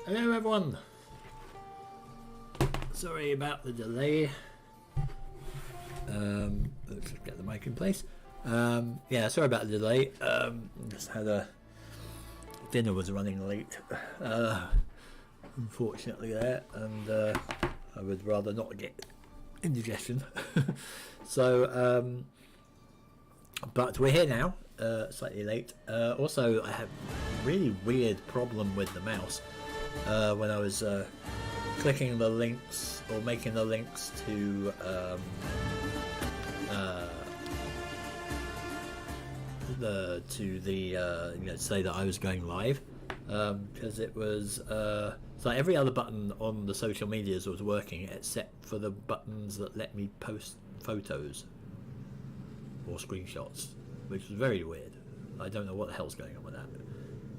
Hello everyone! Sorry about the delay. Let's get the mic in place. Yeah, sorry about the delay. Just had a... dinner was running late, unfortunately there, and I would rather not get indigestion. So, but we're here now, slightly late. Also, I have a really weird problem with the mouse. When I was clicking the links or making the links to say that I was going live, because it was so every other button on the social medias was working except for the buttons that let me post photos or screenshots, which was very weird. I don't know what the hell's going on with that.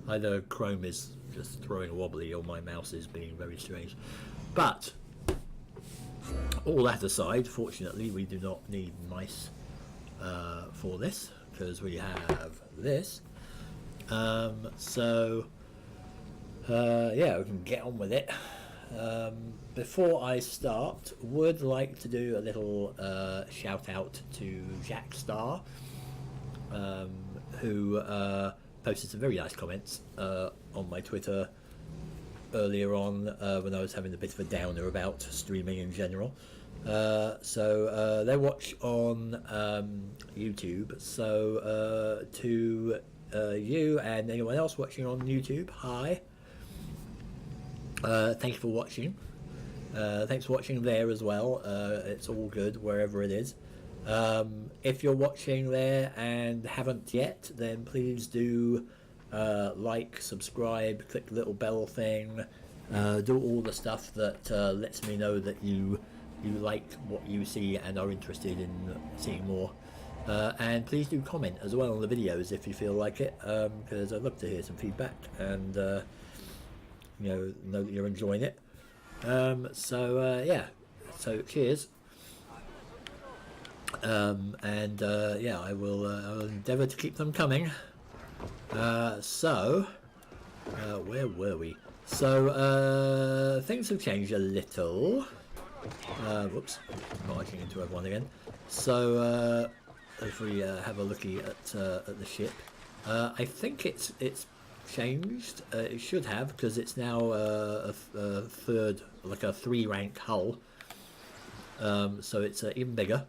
Either Chrome is just throwing a wobbly or my mouse is being very strange. But all that aside, fortunately we do not need mice for this, because we have this. So yeah, we can get on with it. Before I start, would like to do a little shout out to Jack Star, who posted some very nice comments on my Twitter earlier on when I was having a bit of a downer about streaming in general. So they watch on YouTube, so to you and anyone else watching on YouTube, hi. Thank you for watching. Thanks for watching there as well. It's all good wherever it is. If you're watching there and haven't yet, then please do like, subscribe, click the little bell thing, do all the stuff that lets me know that you like what you see and are interested in seeing more. And please do comment as well on the videos if you feel like it, because I'd love to hear some feedback and know that you're enjoying it. So yeah, so cheers. And yeah, I will endeavour to keep them coming. So where were we? So things have changed a little. Whoops, marching into everyone again. So if we have a looky at the ship, I think it's changed. It should have, because it's now a third, like a 3-rank hull. So it's even bigger.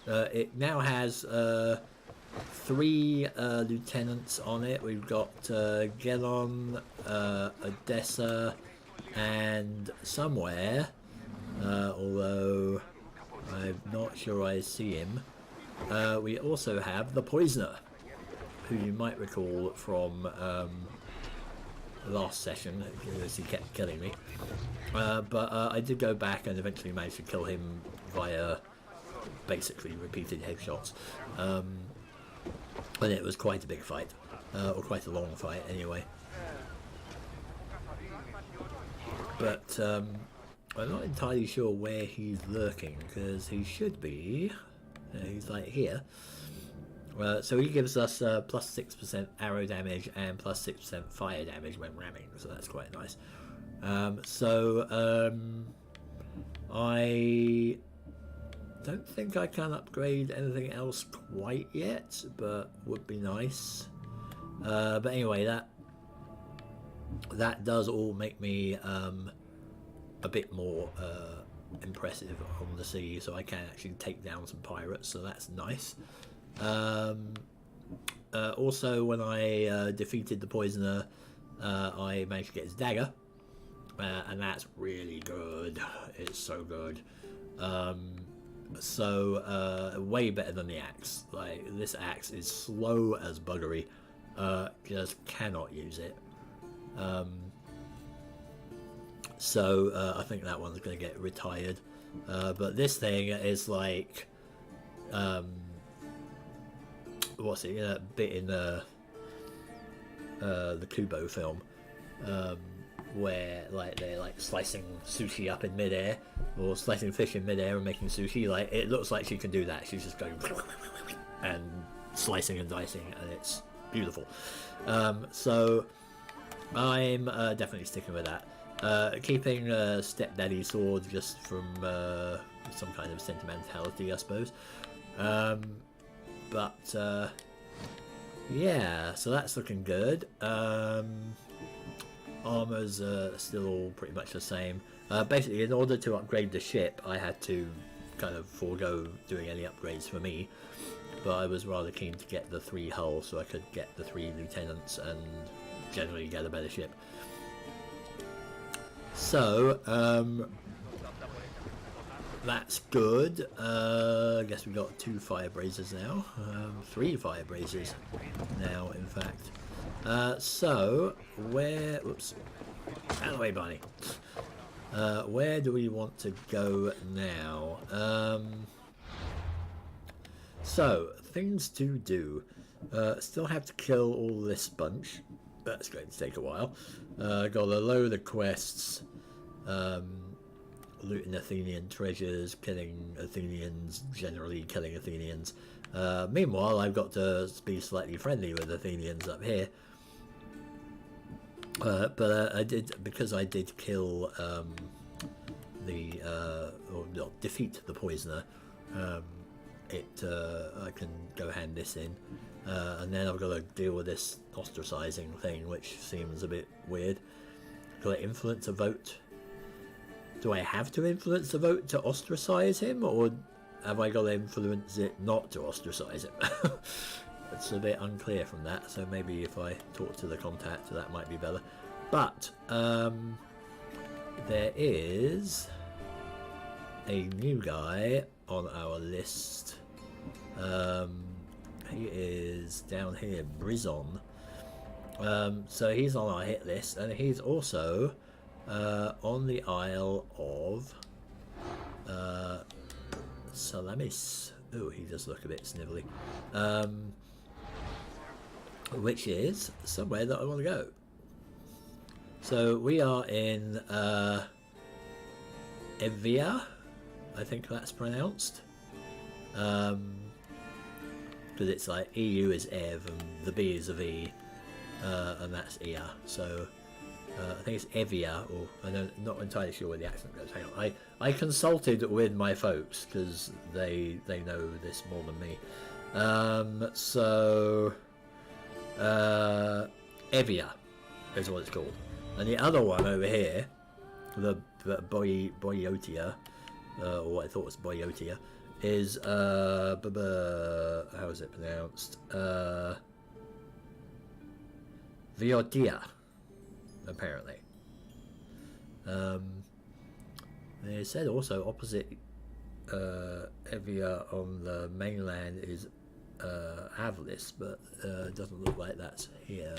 It now has 3 lieutenants on it. We've got Gelon, Odessa, and somewhere, although I'm not sure I see him, we also have the Poisoner, who you might recall from last session, because he kept killing me. But I did go back and eventually managed to kill him via basically repeated headshots. And it was quite a big fight, or quite a long fight anyway. But I'm not entirely sure where he's lurking, because he should be, he's like here. So he gives us plus 6% arrow damage and plus 6% fire damage when ramming, so that's quite nice. I don't think I can upgrade anything else quite yet, but would be nice. But anyway, that does all make me a bit more impressive on the sea, so I can actually take down some pirates, so that's nice. Also, when I defeated the Poisoner, I managed to get his dagger, and that's really good. It's so good. Way better than the axe. Like, this axe is slow as buggery. Just cannot use it. I think that one's going to get retired. But this thing is like, what's it? A bit in the Kubo film, where like they're like slicing sushi up in midair, or slicing fish in midair and making sushi. Like, it looks like she can do that. She's just going and slicing and dicing, and it's beautiful. So I'm definitely sticking with that. Keeping stepdaddy sword just from some kind of sentimentality, I suppose. But yeah, so that's looking good. Armor's still all pretty much the same. Basically, in order to upgrade the ship, I had to kind of forego doing any upgrades for me. But I was rather keen to get the 3 hull so I could get the 3 lieutenants and generally get a better ship. So, that's good. I guess we've got 2 fire brazers now. 3 fire brazers now, in fact. So, where... Whoops. Out of the way, Barney. Where do we want to go now? So, things to do. Still have to kill all this bunch. That's going to take a while. Got a load of quests. Looting Athenian treasures, killing Athenians, generally killing Athenians. Meanwhile, I've got to be slightly friendly with Athenians up here. But I did, because I did kill or not, defeat the poisoner. I can go hand this in, and then I've got to deal with this ostracizing thing, which seems a bit weird. Got to influence a vote. Do I have to influence a vote to ostracize him, or have I got to influence it not to ostracize him? It's a bit unclear from that, so maybe if I talk to the contact, that might be better. But there is a new guy on our list. He is down here, Brizon. So he's on our hit list, and he's also on the Isle of Salamis. Oh, he does look a bit snivelly. Which is somewhere that I want to go. So we are in Evia, I think that's pronounced. Because it's like EU is Ev and the B is a V, and that's Ia. So I think it's Evia, or I'm not entirely sure where the accent goes. Hang on, I consulted with my folks because they know this more than me. Evia is what it's called, and the other one over here, the Boiotia, or what I thought was Boiotia, is how is it pronounced? Viotia, apparently. They said also opposite Evia on the mainland is Avlis, but it doesn't look like that's here.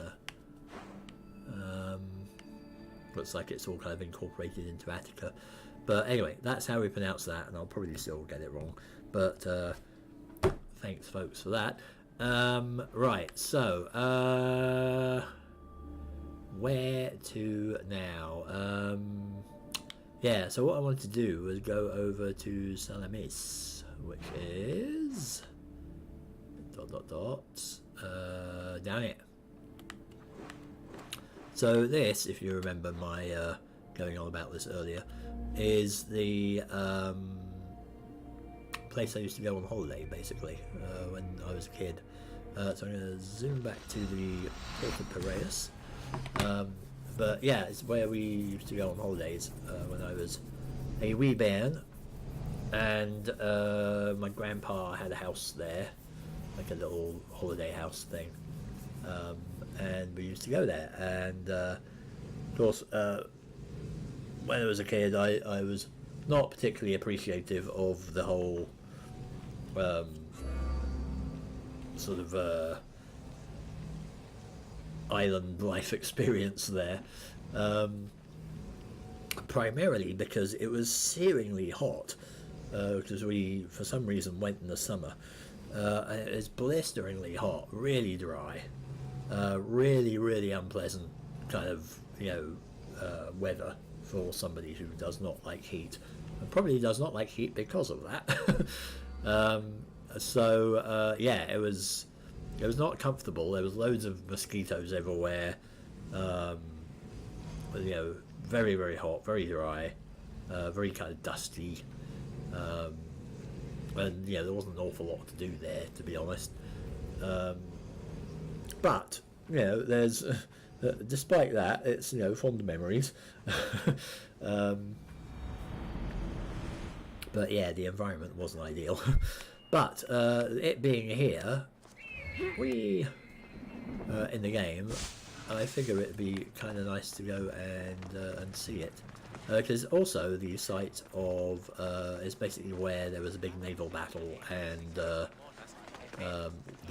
Looks like it's all kind of incorporated into Attica. But anyway, that's how we pronounce that, and I'll probably still get it wrong. But thanks, folks, for that. Right, so where to now? Yeah, so what I wanted to do was go over to Salamis, which is down here. So this, if you remember my going on about this earlier, is the place I used to go on holiday, basically, when I was a kid. So I'm going to zoom back to the Port of Piraeus. But yeah, it's where we used to go on holidays when I was a wee bairn, and my grandpa had a house there, like a little holiday house thing, and we used to go there. And of course, when I was a kid, I was not particularly appreciative of the whole sort of island life experience there, primarily because it was searingly hot, because we for some reason went in the summer, and it was blisteringly hot, really dry, really unpleasant kind of weather for somebody who does not like heat, and probably does not like heat because of that. Yeah, it was not comfortable. There was loads of mosquitoes everywhere. very, very hot, very dry, very kind of dusty. And yeah, there wasn't an awful lot to do there, to be honest. But you know, there's despite that, it's, you know, fond memories. But yeah, the environment wasn't ideal. But it being here, in the game, I figure it'd be kind of nice to go and see it, because also the site of is basically where there was a big naval battle and the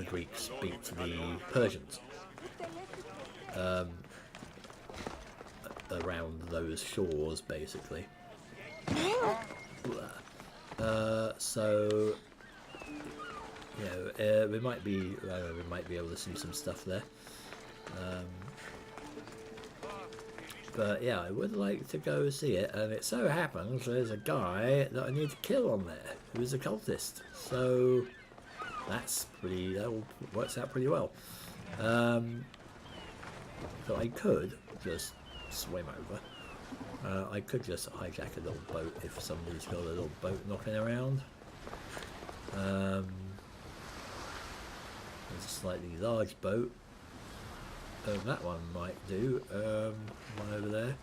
Greeks beat the Persians around those shores, basically. So you know, we might be able to see some stuff there. But yeah, I would like to go see it, and it so happens there's a guy that I need to kill on there who's a cultist. So that works out pretty well. So I could just swim over. I could just hijack a little boat if somebody's got a little boat knocking around. There's a slightly large boat. Oh, that one might do. One over there.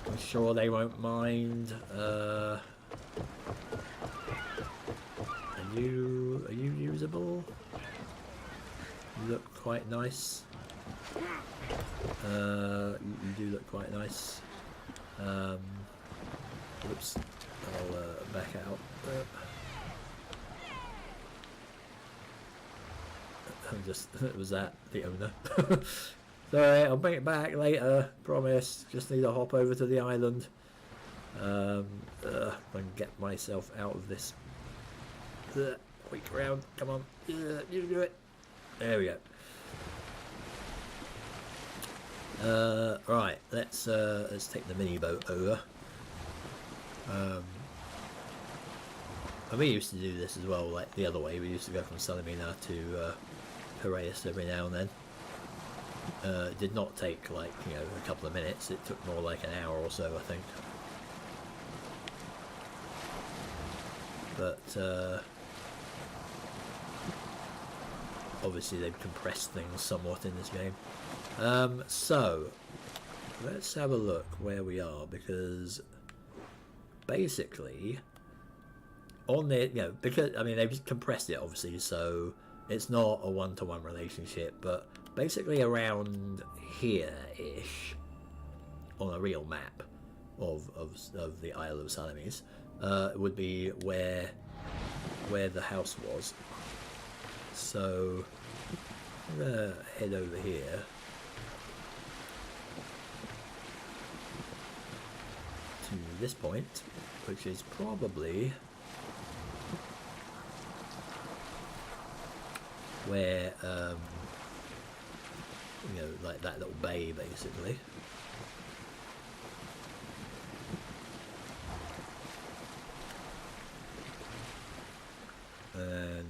I'm sure they won't mind. Are you usable? You look quite nice. You do look quite nice. Oops, I'll back out. Was that the owner? Sorry, I'll bring it back later. Promise. Just need to hop over to the island. And get myself out of this. Quick round. Come on. You do it. There we go. Right. Let's take the mini boat over. And we used to do this as well, like the other way. We used to go from Salamis to Piraeus every now and then. It did not take, like, you know, a couple of minutes. It took more like an hour or so, I think. But obviously they've compressed things somewhat in this game. So let's have a look where we are, because basically on the, you know, because I mean they've compressed it obviously, so it's not a one-to-one relationship, but basically around here-ish on a real map of the Isle of Salamis would be where the house was. So I'm gonna head over here. To this point, which is probably where you know, like that little bay basically. And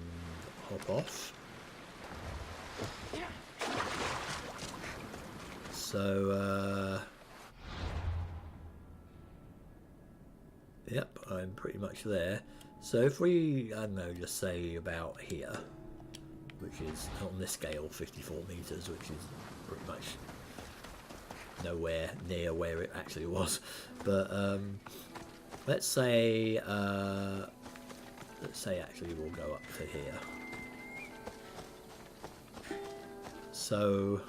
hop off. So yep, I'm pretty much there. So if we, I don't know, just say about here, which is on this scale 54 meters, which is pretty much nowhere near where it actually was, but let's say actually we'll go up to here. So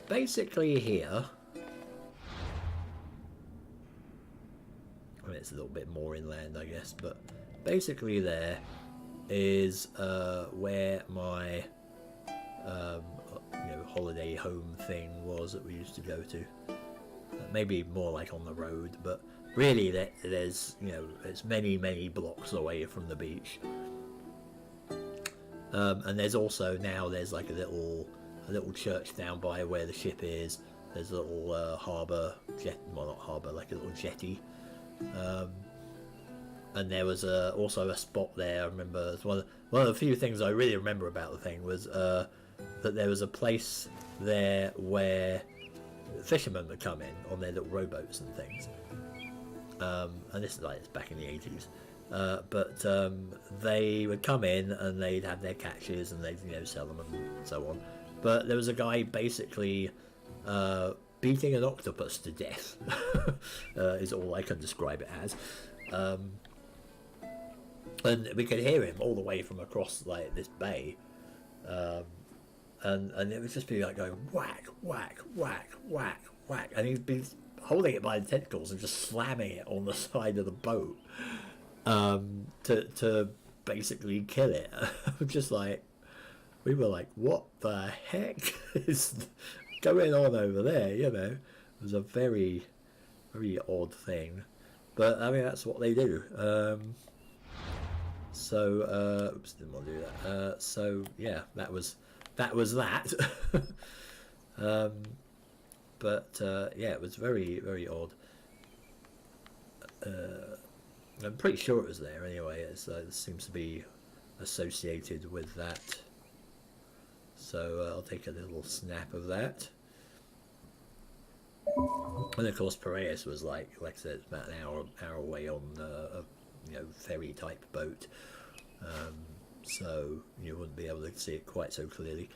basically here, I mean it's a little bit more inland I guess, but basically there is where my you know, holiday home thing was that we used to go to. Maybe more like on the road, but really there's, you know, it's many blocks away from the beach. And there's also now there's like a little church down by where the ship is. There's a little harbour jet, well not harbour, like a little jetty. And there was also a spot there. I remember one of the few things I really remember about the thing was that there was a place there where fishermen would come in on their little rowboats and things. And this is like it's back in the 80s. But they would come in and they'd have their catches and they'd sell them and so on. But there was a guy basically beating an octopus to death, is all I can describe it as. And we could hear him all the way from across like this bay, and it would just be like going whack, whack, whack, whack, whack, and he'd be holding it by the tentacles and just slamming it on the side of the boat to basically kill it. Just like, we were like, what the heck is going on over there? It was a very, very odd thing, but I mean that's what they do. So oops, didn't want to do that. So yeah, that was that. But yeah, it was very, very odd. I'm pretty sure it was there anyway. It seems to be associated with that. So I'll take a little snap of that. And of course, Piraeus was like I said, about an hour away on a ferry type boat. So you wouldn't be able to see it quite so clearly.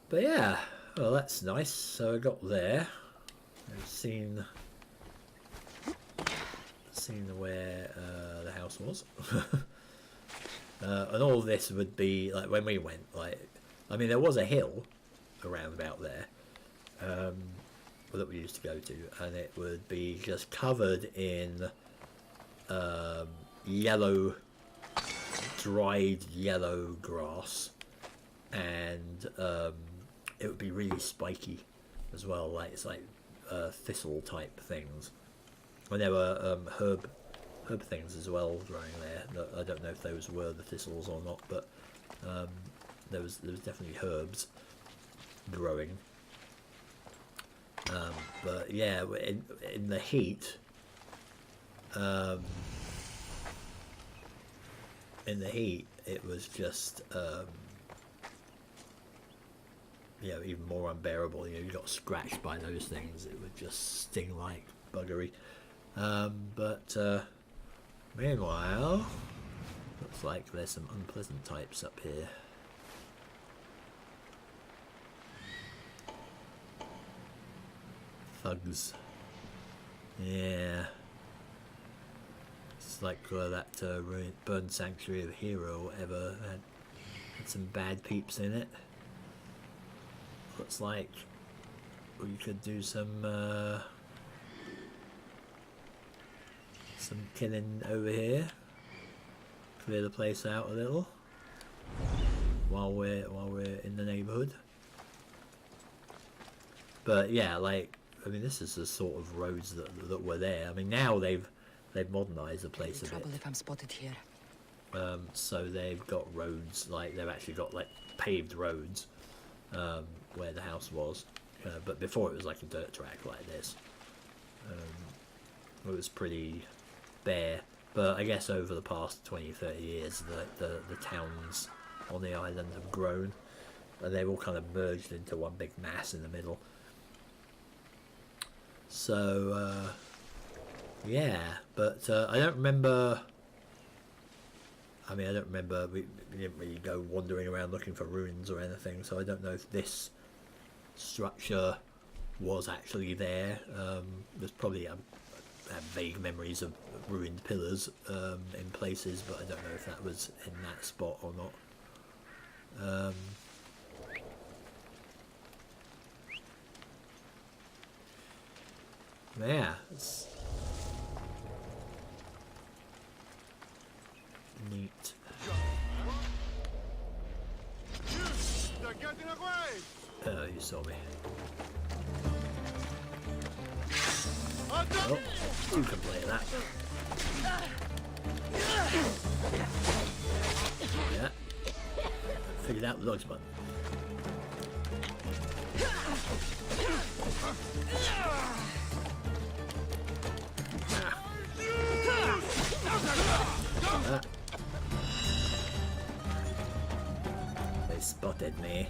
But yeah, well, that's nice. So I got there. I've seen where the house was. And all of this would be like when we went, like, I mean there was a hill around about there that we used to go to, and it would be just covered in yellow, dried yellow grass, and it would be really spiky as well, like it's like thistle type things. And there were herb things as well growing there. I don't know if those were the thistles or not, but there was definitely herbs growing. But yeah, in the heat, it was just even more unbearable. You got scratched by those things, it would just sting like buggery. But meanwhile, looks like there's some unpleasant types up here. Thugs. Yeah. It's like that burned sanctuary of Hero or whatever had some bad peeps in it. Looks like we could do some killing over here. Clear the place out a little while we're in the neighborhood. But yeah, like, I mean, this is the sort of roads that were there. I mean, now they've modernized the place a bit. Trouble if I'm spotted here. So they've got roads, like they've actually got like paved roads where the house was. But before it was like a dirt track like this. It was pretty bare. But I guess over the past 20-30 years, the towns on the island have grown, and they've all kind of merged into one big mass in the middle. So yeah, but I don't remember. I mean, I don't remember. We didn't really go wandering around looking for ruins or anything, so I don't know if this structure was actually there. There's probably I have vague memories of ruined pillars in places, but I don't know if that was in that spot or not. Yeah, it's neat. Oh, you saw me. Oh, you can play that. Yeah. Figured out the dodge button. They spotted me.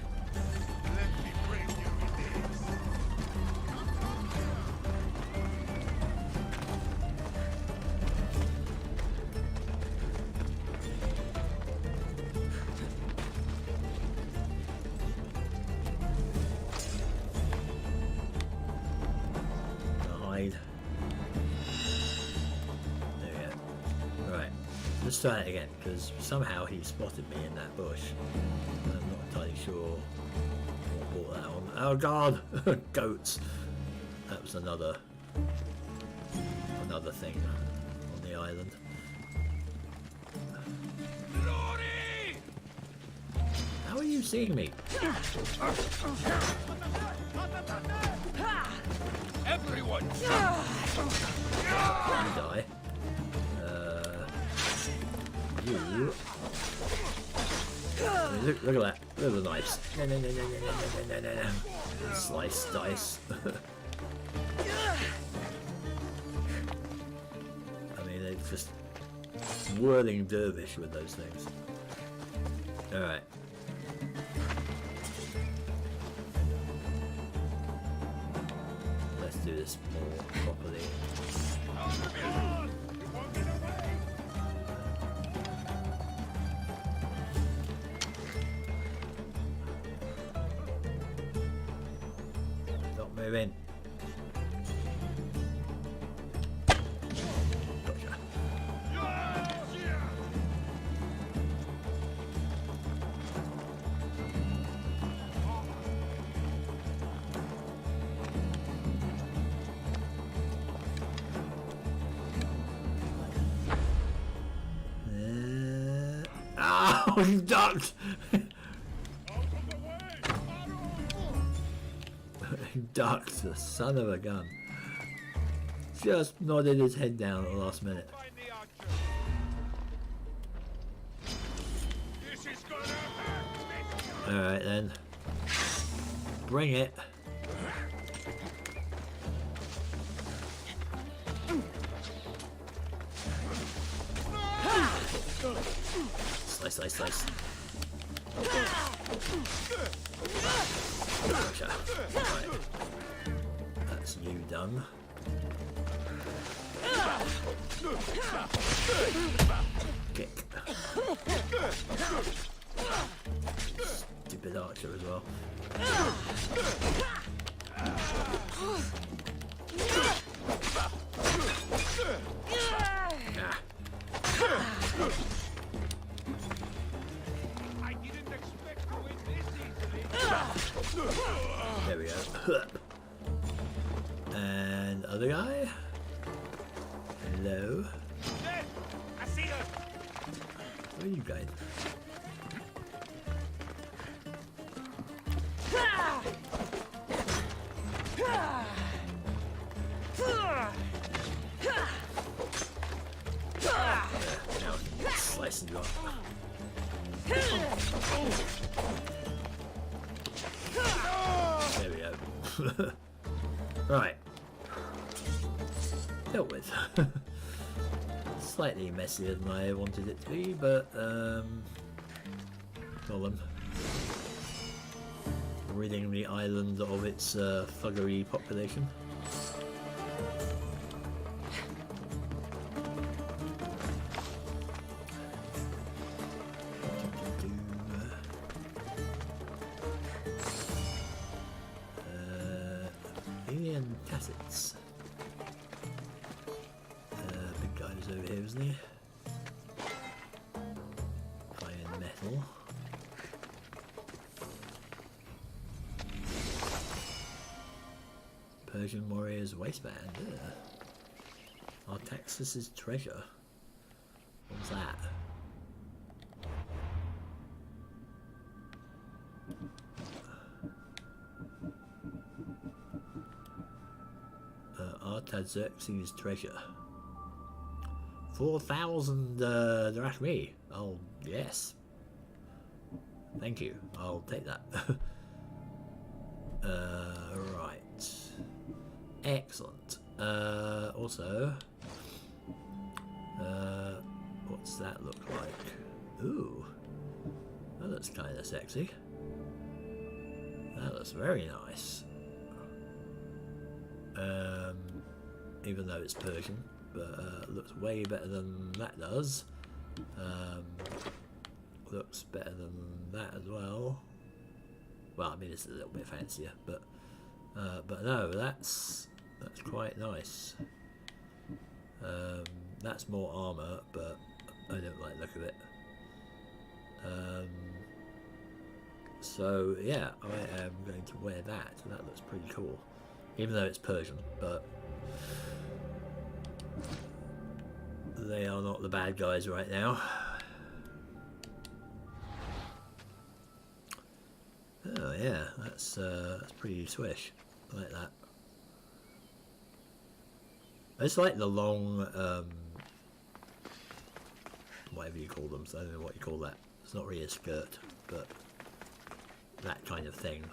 died. There we go. Right, let's try it again, because somehow he spotted me in that bush. I'm not entirely sure what brought that on. Oh god! Goats! That was another thing on the island. How are you seeing me? Everyone! You die. You. Look at that. Look at the knives. No. Slice dice. I mean, it's just whirling dervish with those things. Alright. Let's do this more properly. Not moving. Gotcha. Oh, he ducked! He ducked, the son of a gun. Just nodded his head down at the last minute. Alright then. Bring it. Slice, slice, slice. Gotcha. Right. That's you done. Kick. Stupid archer as well. Ah. I didn't expect to win this easily. There we go. And other guy. Hello. There, I see her. Where are you going? Now slicing you off. There we go. Right. Dealt with. Slightly messier than I wanted it to be, but problem. Ridding the island of its thuggery population. Alien Tassets. Big guy was over here, isn't he? Iron metal. Persian warrior's waistband. Artaxis's treasure. What was that? Artaxerxes' treasure. 4,000 drachmae. Oh, yes. Thank you. I'll take that. Right. Excellent. Also, what's that look like? Ooh. That looks kind of sexy. That looks very nice. Even though it's Persian, but looks way better than that does. Looks better than that as well. Well, I mean, it's a little bit fancier, but no, that's That's quite nice. That's more armour, but I don't like the look of it. So yeah, I am going to wear that. That looks pretty cool, even though it's Persian. But they are not the bad guys right now. Oh yeah, that's pretty swish. I like that. I just like the long, whatever you call them. So I don't know what you call that. It's not really a skirt, but that kind of thing.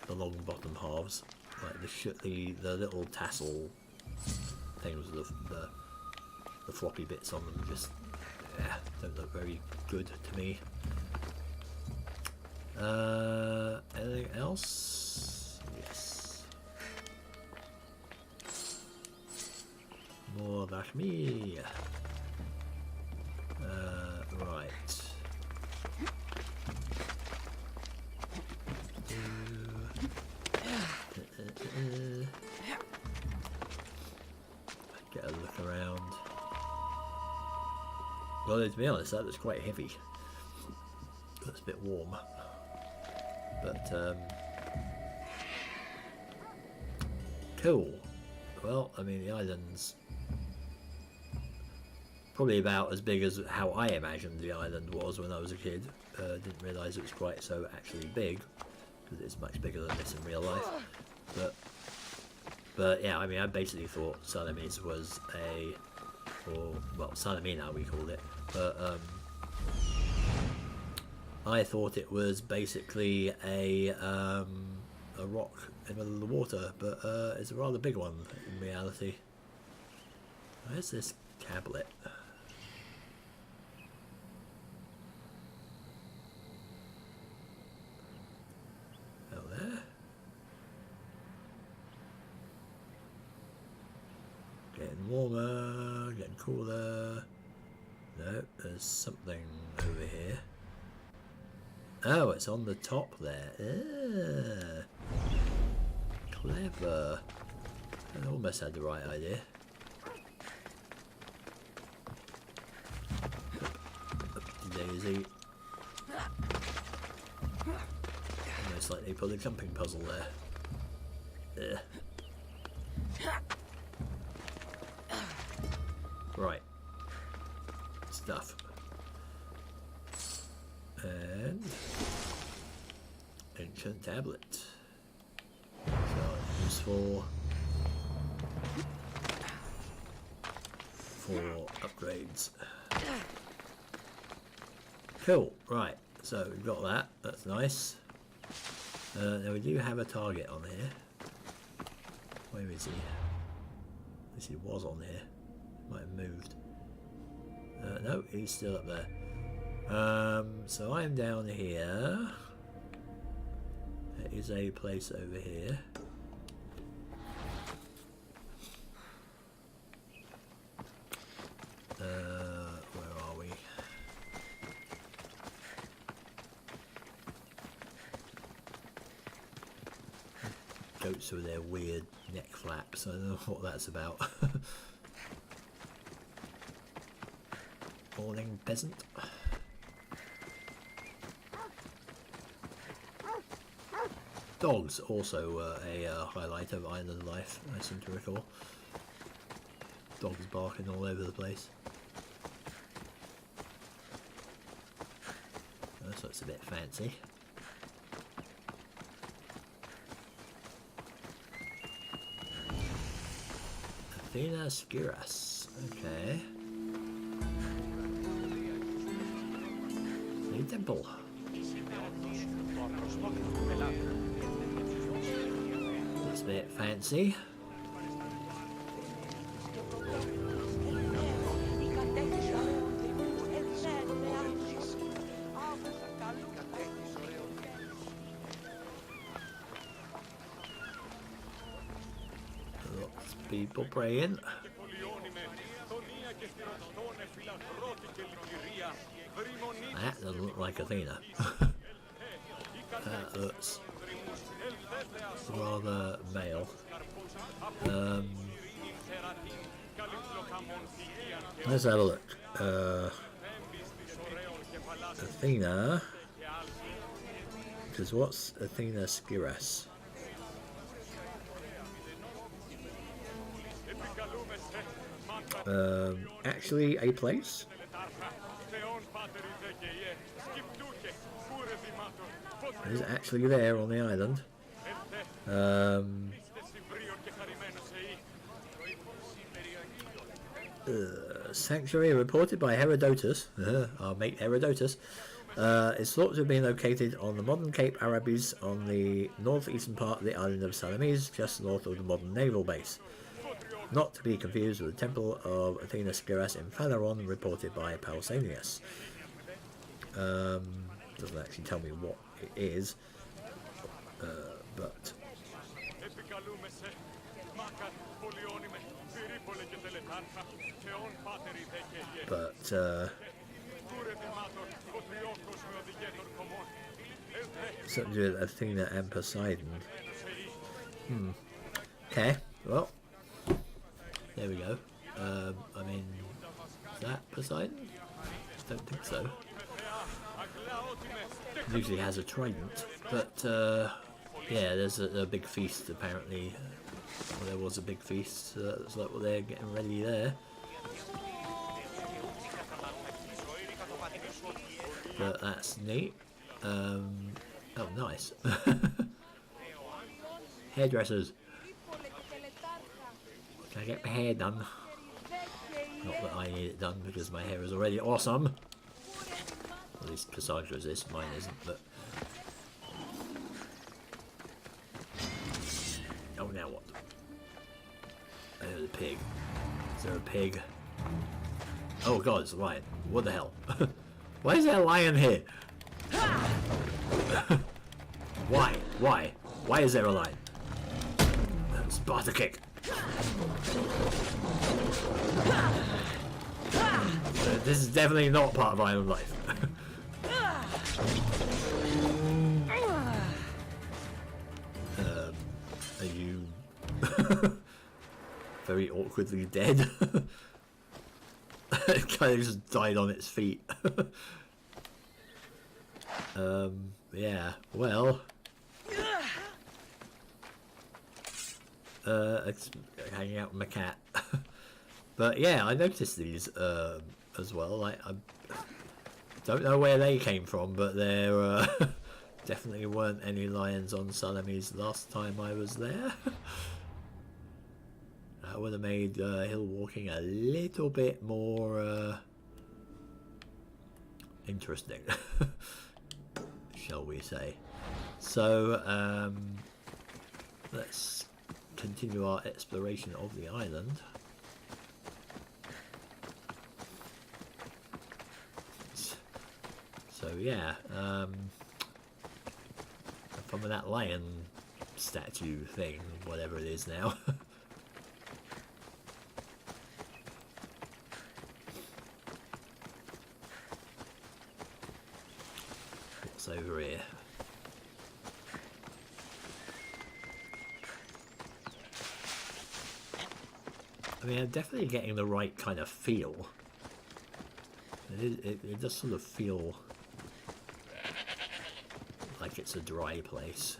The long bottom halves, like the little tassel things with the floppy bits on them. Just don't look very good to me. Anything else? Yes. More like me. Right. Get a look around. Well, to be honest, that looks quite heavy. Looks a bit warm. But, cool. Well, I mean, the island's probably about as big as how I imagined the island was when I was a kid. Didn't realise it was quite so actually big, because it's much bigger than this in real life. But yeah, I mean, I basically thought Salamis was well, Salamina we called it, but I thought it was basically a rock in the middle of the water, but it's a rather big one in reality. Where's this tablet? Oh, there. Getting warmer, getting cooler. No, there's something over here. Oh, it's on the top there. Clever. I almost had the right idea. Daisy. Almost like they put a jumping puzzle there. Right. Stuff. And ancient tablet. So useful for upgrades. Cool, right, so we've got that, that's nice. Now we do have a target on here. Where is he? At least he was on here. Might have moved. No, he's still up there. So I'm down here. There is a place over here. Where are we? Goats with their weird neck flaps. I don't know what that's about. Morning, peasant. Dogs also a highlight of island life, I seem to recall. Dogs barking all over the place. This looks a bit fancy. Athena Skiras. Okay. The temple. Looks a bit fancy. Lots of people praying. That doesn't look like Athena. That looks rather male. Let's have a look. Athena. Because what's Athena Skiras? Actually a place. It is actually there on the island. Sanctuary reported by Herodotus, our mate Herodotus, is thought to have been located on the modern Cape Arabis on the northeastern part of the island of Salamis, just north of the modern naval base. Not to be confused with the temple of Athena Skiras in Phaleron, reported by Pausanias. Doesn't actually tell me what it is, but something to do with Athena and Poseidon. Okay, well, there we go. I mean, is that Poseidon? I don't think so. Usually has a trident, but yeah, there's a big feast apparently. Well, there was a big feast, so that looks like what they're getting ready there. But that's neat. Oh, nice. Hairdressers. Can I get my hair done? Not that I need it done because my hair is already awesome. At least Cassandra's is, mine isn't, but... Oh, now what? Oh, there's a pig. Is there a pig? Oh god, it's a lion. What the hell? Why is there a lion here? Why? Why? Why is there a lion? Sparta kick! This is definitely not part of island life. Are you very awkwardly dead? It kind of just died on its feet. Yeah, well, it's hanging out with my cat. But yeah, I noticed these as well. I don't know where they came from, but there definitely weren't any lions on Salamis last time I was there. That would have made hill walking a little bit more interesting, shall we say. So let's continue our exploration of the island. So yeah, from that lion statue thing, whatever it is now. What's over here? I mean, I'm definitely getting the right kind of feel. It does sort of feel like it's a dry place.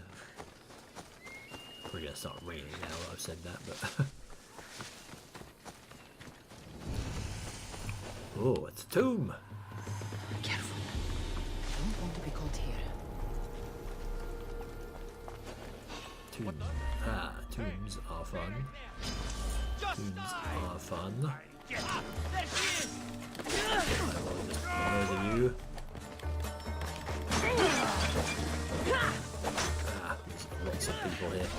We're gonna start raining now that I've said that, but oh, it's a tomb. Careful. I don't want to be caught here. Tomb. Ah, tombs are fun. Tombs are fun. I will just murder you. Ah, there's lots of people here.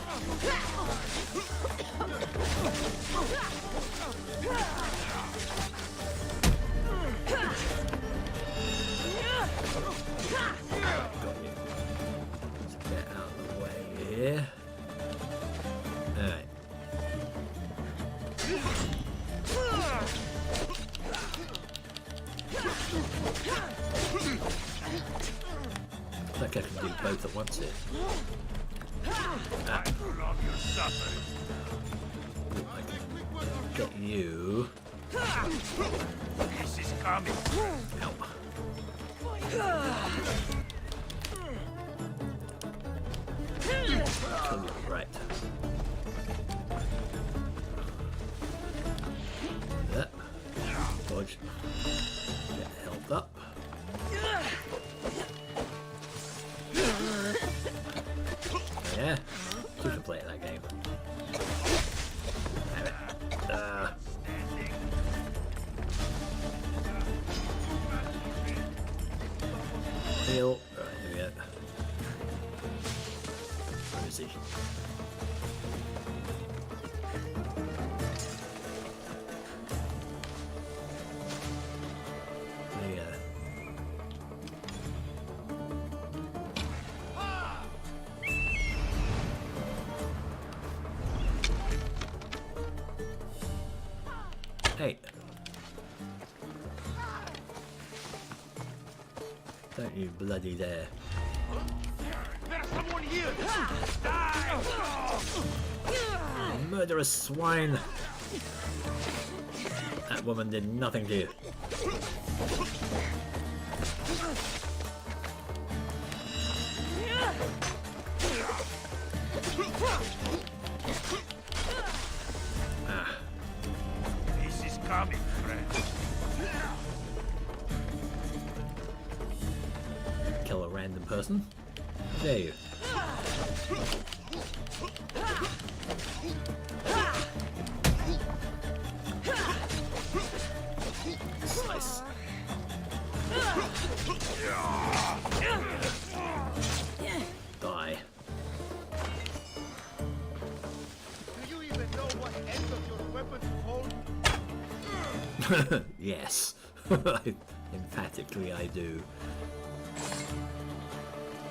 Got you. Let's get out of the way here. Alright. I think I can do both at once here. Ah. suffering. I can get you. This is coming. Ow. Right. Yep. Dodge. Get held up. Yeah. You can play that game. Damn it. Heal. Alright, here we go. Where is he? There you go. Hey. Don't you bloody dare. There's someone here. Die! Murderous swine! That woman did nothing to you. Ah, This is coming, friend. kill a random person. How dare you? Slice. Die. Do you even know what end of your weapon to hold? Yes. Emphatically I do.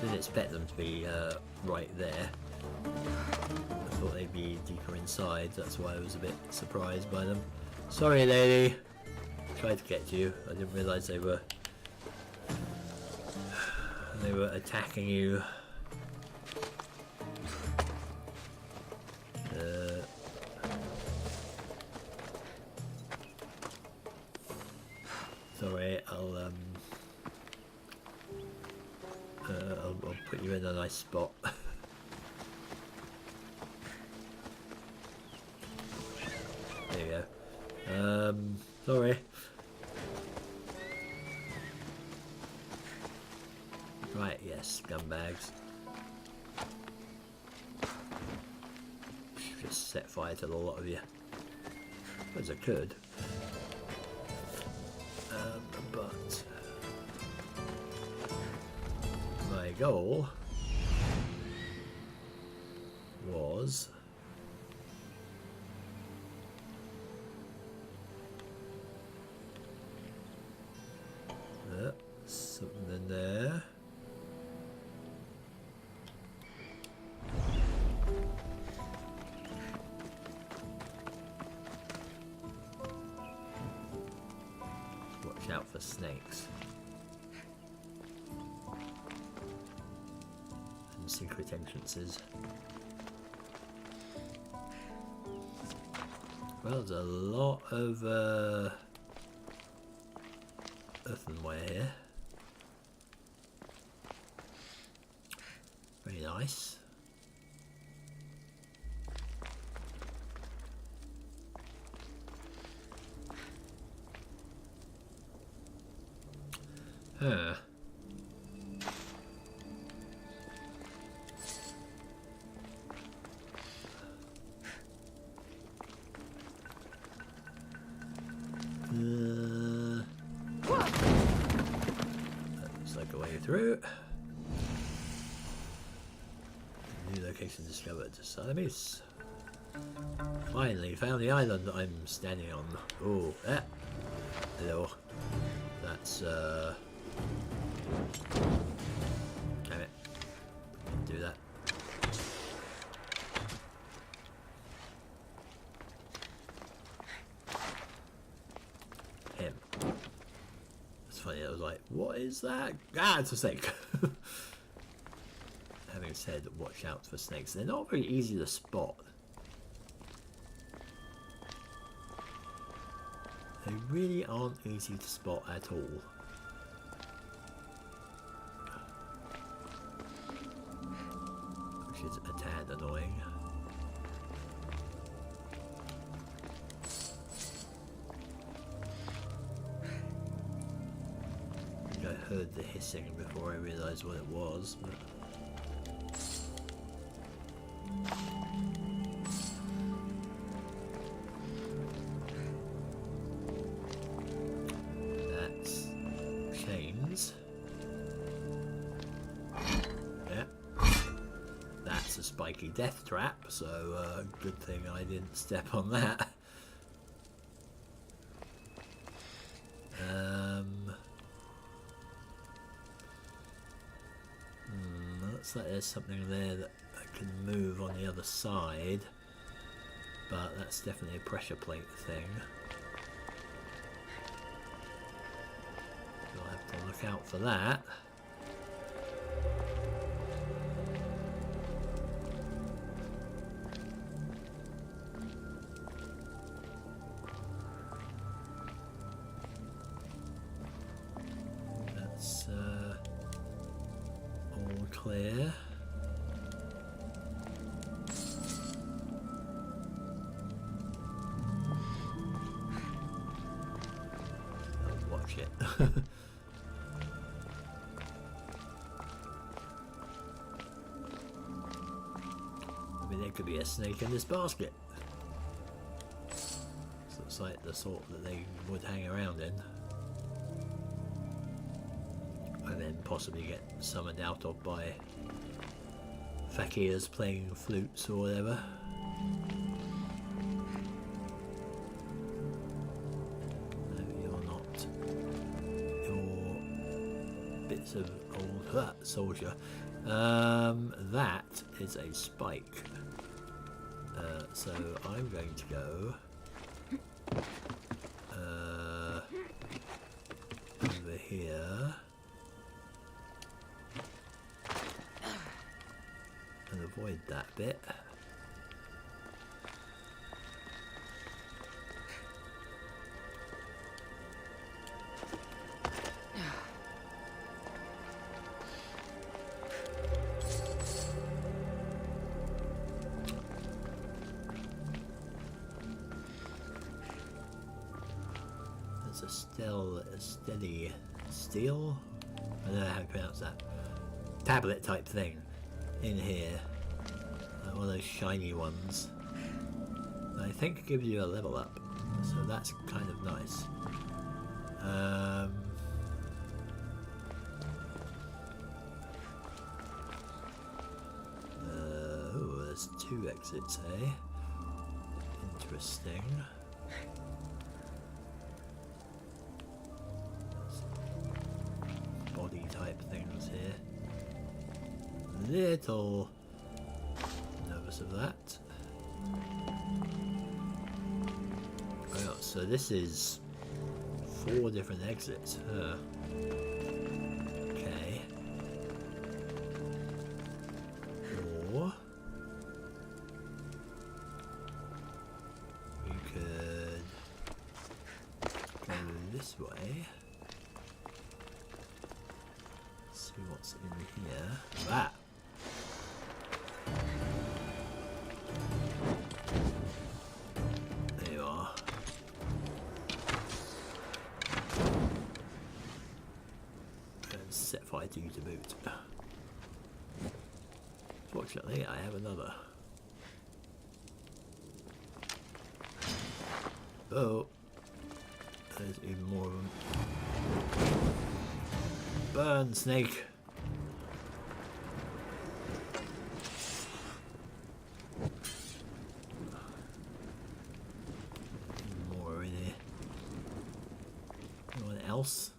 Didn't expect them to be right there. I thought they'd be deeper inside, that's why I was a bit surprised by them. Sorry lady. Tried to get to you. I didn't realise they were attacking you. Sorry, I'll put you in a nice spot. There you go. Sorry. Right, yes, scumbags. Just set fire to the lot of you. As I could. But my goal was something in there. Watch out for snakes. And secret entrances. Well, there's a lot of earthenware here. Very nice. Huh. Looks like a way through. New location discovered. Salamis. Finally found the island that I'm standing on. Oh, hello. That's damn it. Do that. Him. It's funny, I was like, what is that? Ah, it's a snake. Having said, watch out for snakes. They're not very easy to spot. They really aren't easy to spot at all. Which is a tad annoying. I think I heard the hissing before I realised what it was, but... That's chains. Yeah. That's a spiky death trap, so good thing I didn't step on that. Looks like there's something there that I can move on the other side, but that's definitely a pressure plate thing. So I'll have to look out for that. That's all clear. I'll watch it. I mean, there could be a snake in this basket. This looks like the sort that they would hang around in. And then possibly get summoned out of by fakirs playing flutes or whatever. No, you're not. You're bits of old soldier. That is a spike. So I'm going to go over here. And avoid that bit. There's a steady steel. I don't know how to pronounce that. Tablet type thing in here, one of those shiny ones. I think gives you a level up, so that's kind of nice. Oh, there's two exits, eh? Interesting. Body type things here. Little nervous of that. Oh, so this is 4 different exits. Okay. Or we could go this way. See what's in here. Ah. There you are. And set fire to you to boot. Fortunately, I have another. Oh, there's even more of them. Burn, snake. More in here. Anyone else?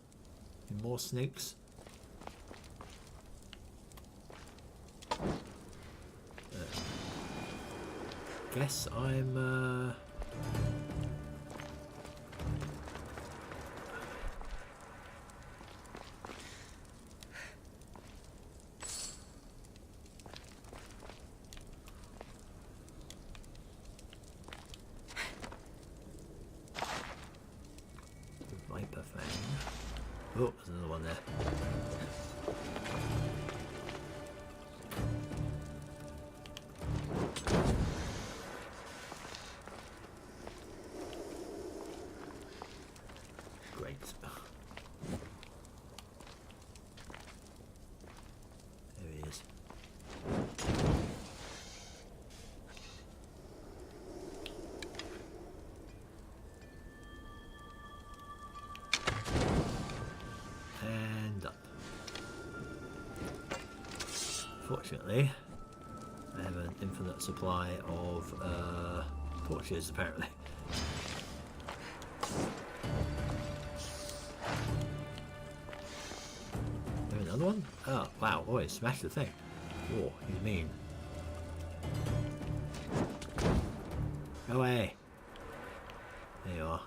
Any more snakes? Guess I'm Oh, there's another one there. Great. There he is. And up. Fortunately, I have an infinite supply of torches, apparently. There another one? Oh, wow. Oh, he smashed the thing. Oh, he's mean. Go away. There you are.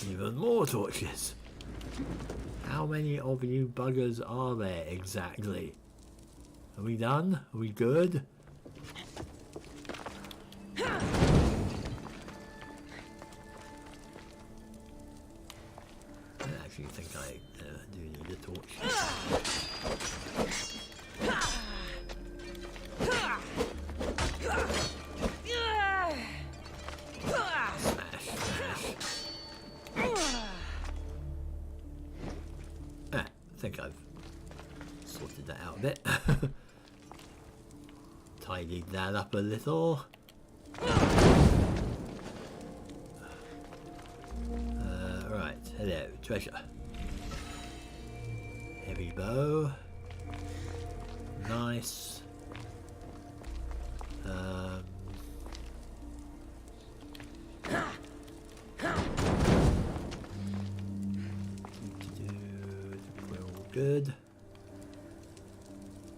Even more torches. How many of you buggers are there exactly? Are we done? Are we good? I actually think I do need a torch. I think I've sorted that out a bit. Tidied that up a little. Right, hello, treasure. Heavy bow. Nice. Good.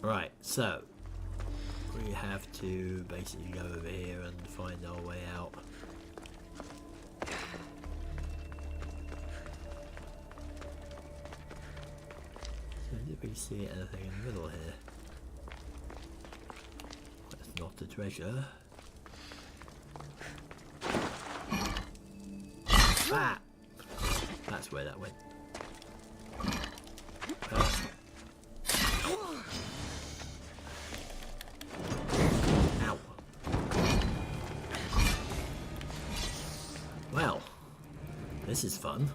Right, so we have to basically go over here and find our way out. So did we see anything in the middle here? That's not the treasure. Ah! That's where that went. Ow. Well, this is fun.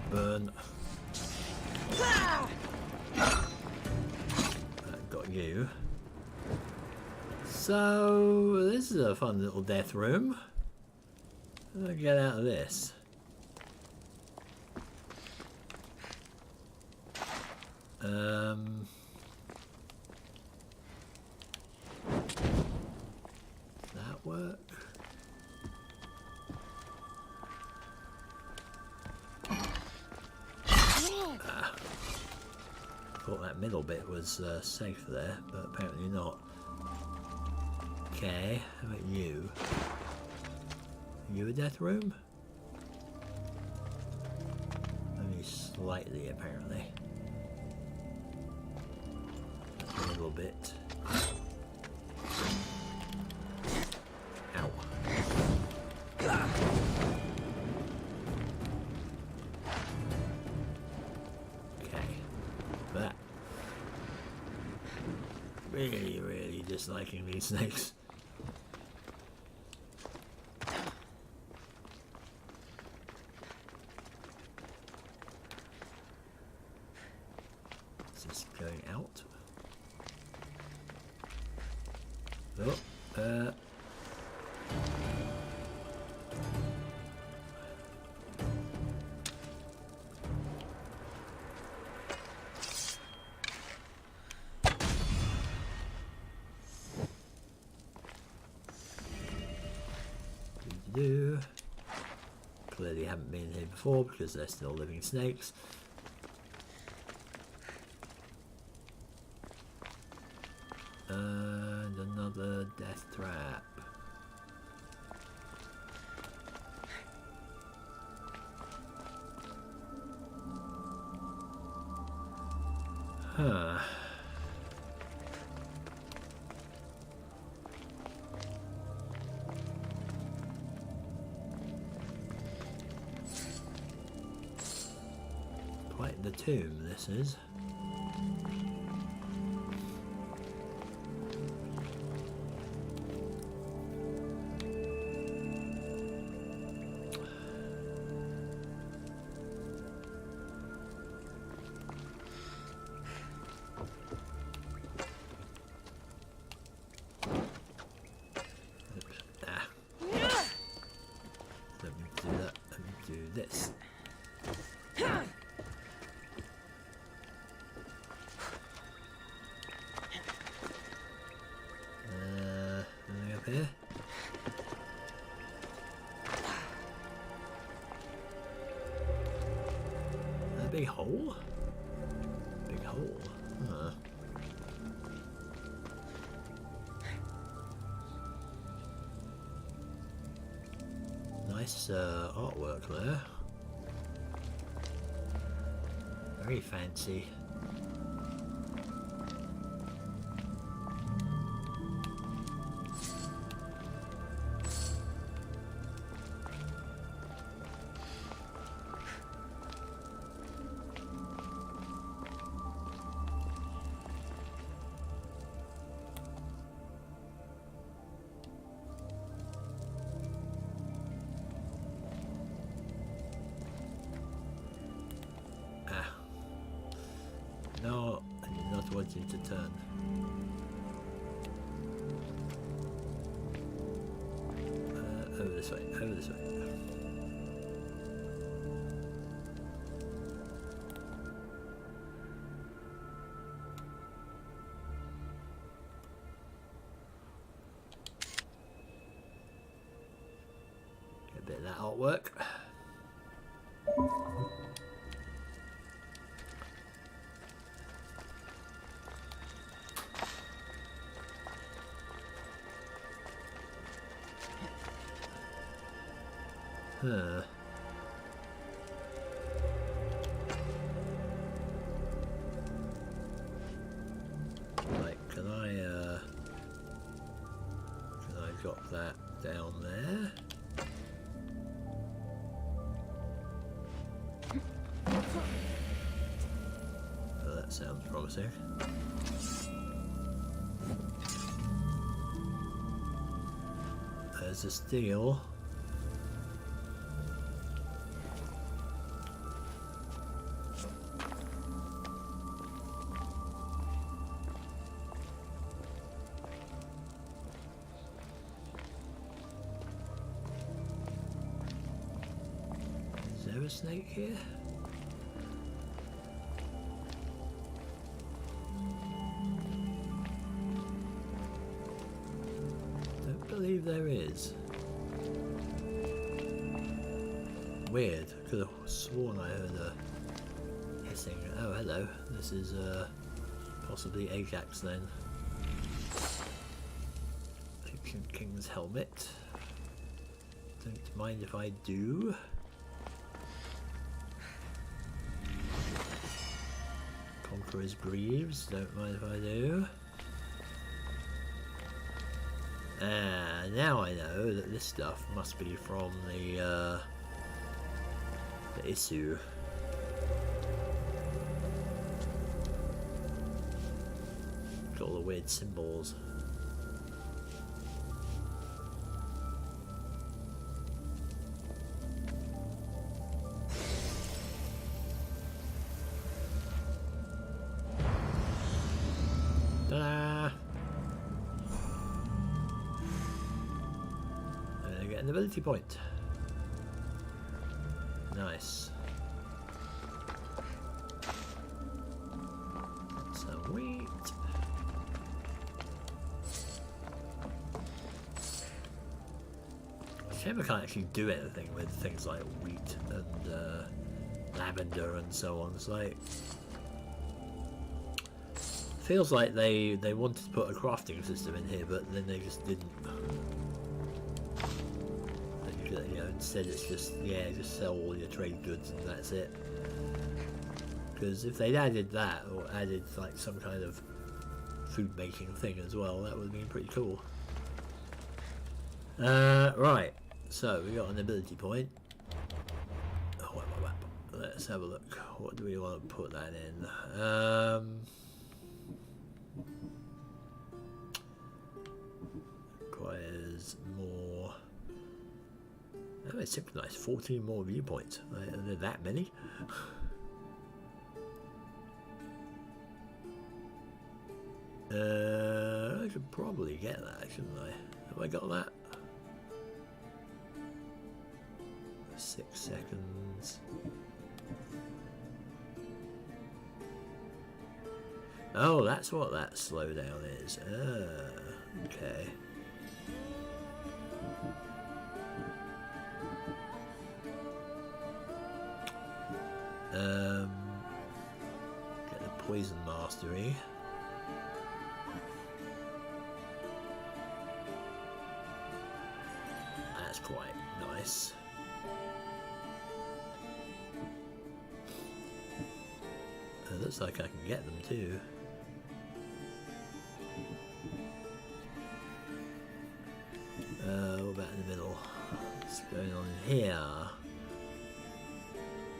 Burn. Got you. So, this is a fun little death room. How do I get out of this? That work? Thought that middle bit was safe there, but apparently not. Okay, how about you? Are you a death room? Only slightly, apparently. A little bit. Ow. Okay. That. Really, really disliking these snakes. Is this going out? Oh, clearly haven't been here before because they're still living snakes. And another death trap. Huh. Quite the tomb, this is. This. Anything up here? A big hole? Big hole. Huh. Nice artwork there. Very fancy. No, I did not want you to turn. Over this way, over this way. Get a bit of that artwork. Huh. Right, can I drop that down there? Oh, that sounds promising. There's a steel. Is there a snake here? Don't believe there is. Weird. Could have sworn I heard a hissing. Oh, hello. This is possibly Ajax then. Ancient King's helmet. Don't mind if I do. Conqueror's Greaves, don't mind if I do. Now I know that this stuff must be from the issue. Got all the weird symbols. Ta-da! And I get an ability point. Nice. Some wheat. Shame I can't actually do anything with things like wheat and lavender and so on. It's like, feels like they wanted to put a crafting system in here, but then they just didn't. You know, instead it's just, yeah, just sell all your trade goods and that's it. Because if they'd added that, or added like some kind of food making thing as well, that would have been pretty cool. Right, so we got an ability point. Oh, wait, wait, wait. Let's have a look. What do we want to put that in? Requires more. Oh, it's synchronized. 14 more viewpoints. Are there that many? I should probably get that, shouldn't I? Have I got that? 6 seconds. Oh, that's what that slowdown is. Okay. Get the poison mastery. That's quite nice. It looks like I can get them too. What about in the middle? What's going on here?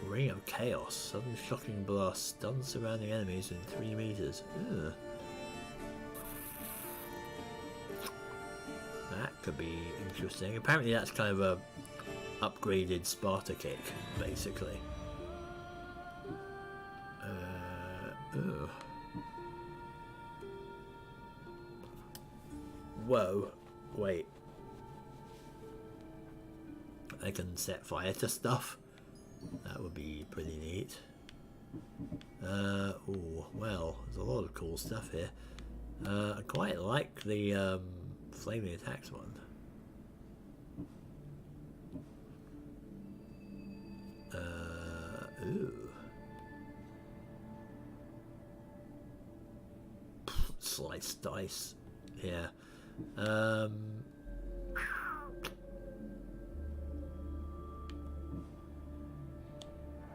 Ring of Chaos. Sudden shocking blast stuns surrounding enemies in 3 meters. Ugh. That could be interesting. Apparently that's kind of a upgraded Sparta kick, basically. Ugh. Whoa. Wait. I can set fire to stuff. That would be pretty neat. Oh, well, there's a lot of cool stuff here. I quite like the flaming attacks one. Ooh. Sliced dice. Yeah.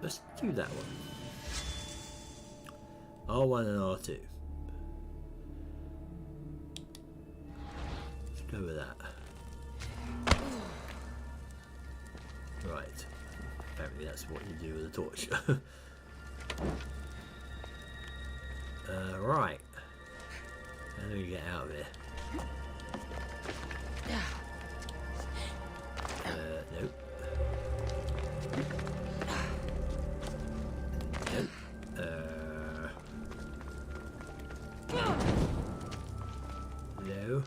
Let's do that one. R1 and R2. Let's go with that. Right. Apparently that's what you do with a torch. Right. How do we get out of here? Nope. No.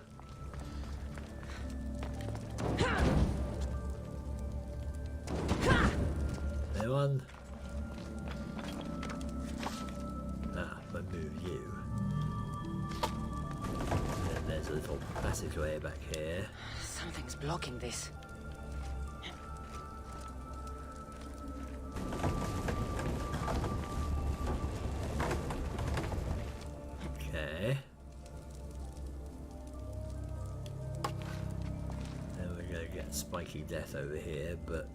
No one. Ah, if I move you. And then there's a little passageway back here. Something's blocking this. Okay. Then we're going to get spiky death over here, but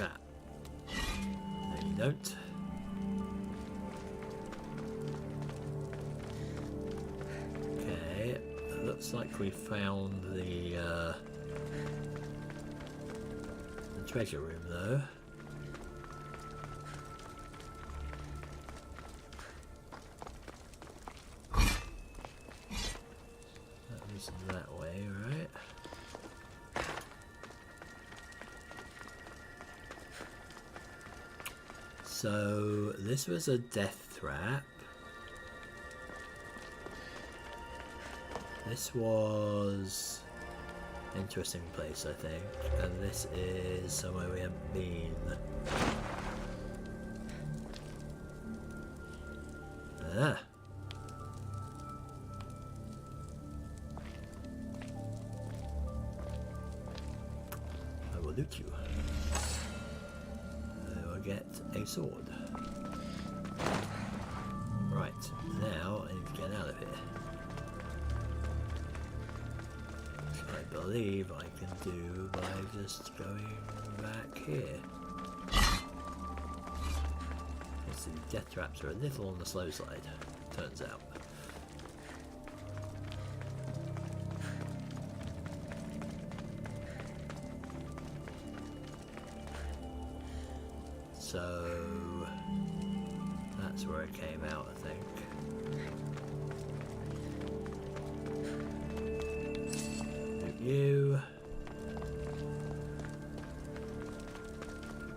that. No, you don't. Okay, it looks like we found the treasure room though. That way, right? So this was a death trap. This was an interesting place, I think, and this is somewhere we haven't been. Ah. Loot you. I will get a sword. Right, now I need to get out of here. Which I believe I can do by just going back here. Odyssey, death traps are a little on the slow side, turns out. So that's where it came out, I think. You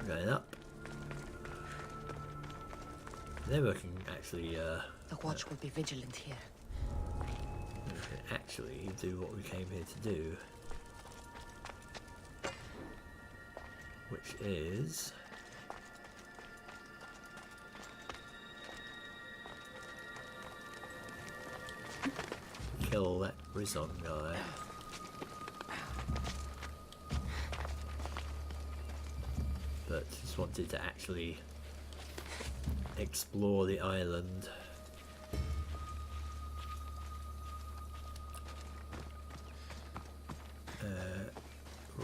going up. Then we can actually The watch will be vigilant here. we can actually do what we came here to do, which is kill that Rizon guy. But just wanted to actually explore the island.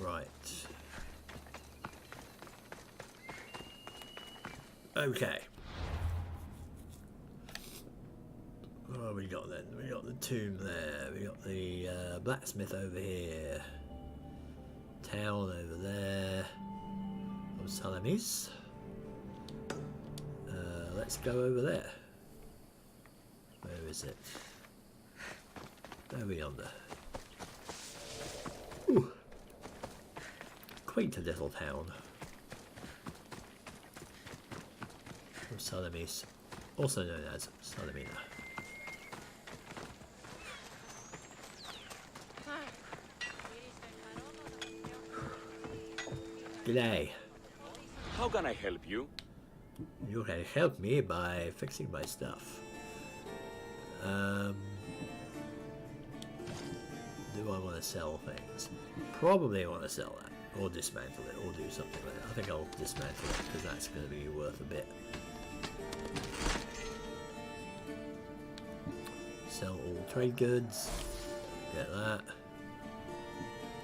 Right. Okay. What have we got then? We got the tomb there. We got the blacksmith over here. Town over there. Of Salamis. Let's go over there. Where is it? Over yonder. Ooh. Quaint little town of Salamis, also known as Salamina. G'day. How can I help you? You can help me by fixing my stuff. Do I want to sell things? Probably I want to sell that, or dismantle it, or do something with it. I think I'll dismantle it because that's going to be worth a bit. Sell all trade goods. Get that.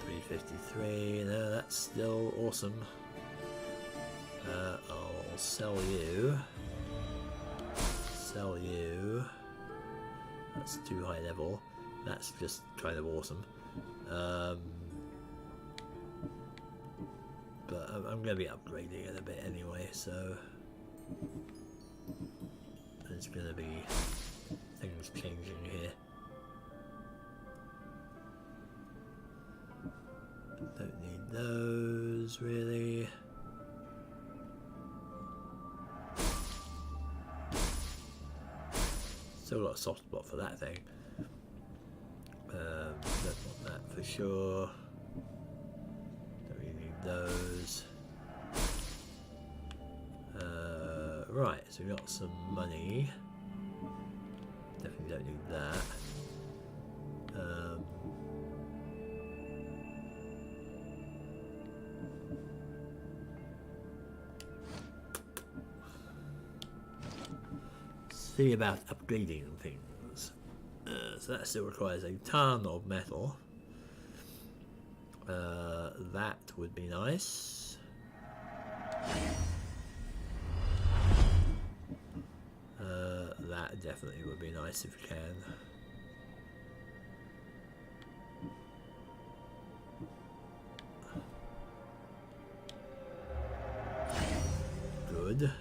353. No, that's still awesome. I'll sell you. Sell you. That's too high level. That's just kind of awesome. But I'm going to be upgrading it a bit anyway, so there's going to be things changing here. Don't need those really. Still got a soft spot for that thing. Don't want that for sure. Don't really need those. Right, so we got some money. Definitely don't need that. See about upgrading things. So that still requires a ton of metal. That would be nice. That definitely would be nice if you can. Good.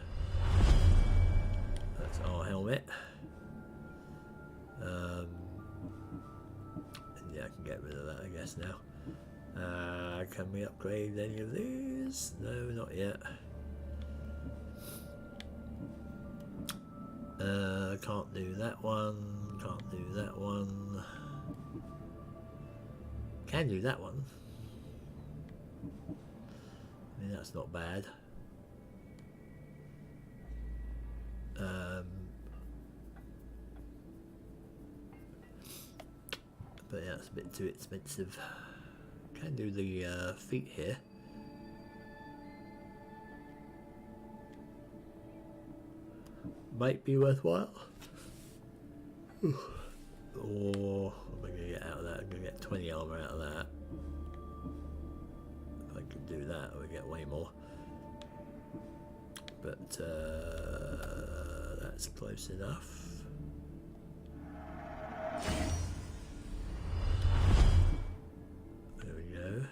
That's our helmet. Yeah, I can get rid of that, I guess, now. Can we upgrade any of these? No, not yet. Can't do that one. Can't do that one. Can do that one. I mean, that's not bad. But yeah, it's a bit too expensive. Can do the feet here. Might be worthwhile. Or what am I going to get out of that? I'm going to get 20 armor out of that. If I could do that, I would get way more. but that's close enough. There we go.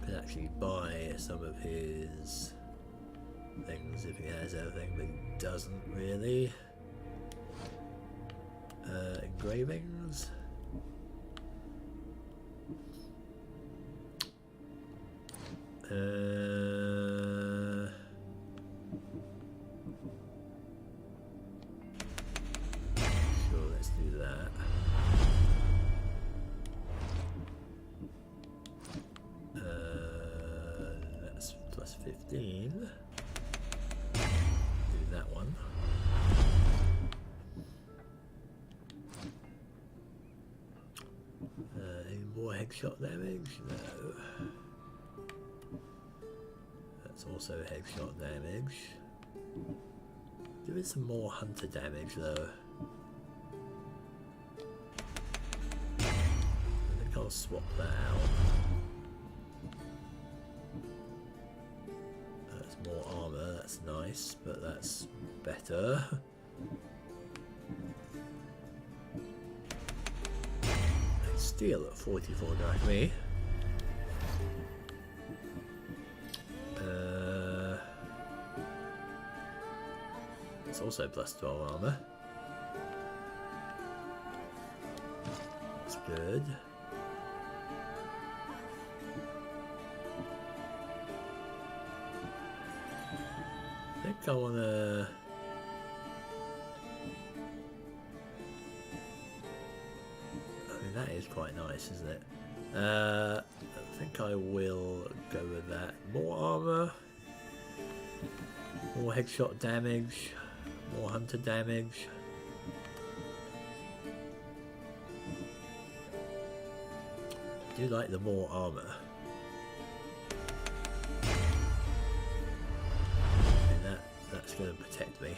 Could actually buy some of his things if he has everything, but he doesn't really. Engravings. Sure, let's do that. That's plus 15. Do that one. Any more headshot damage? No. That's also headshot damage. There is some more hunter damage though. I think I'll swap that out. That's more armor, that's nice, but that's better. Steel at 44 drachmae. It's also plus 12 armor. That's good. I think I wanna. That is quite nice, isn't it? I think I will go with that. More armor, more headshot damage, more hunter damage. I do like the more armor. And that's going to protect me.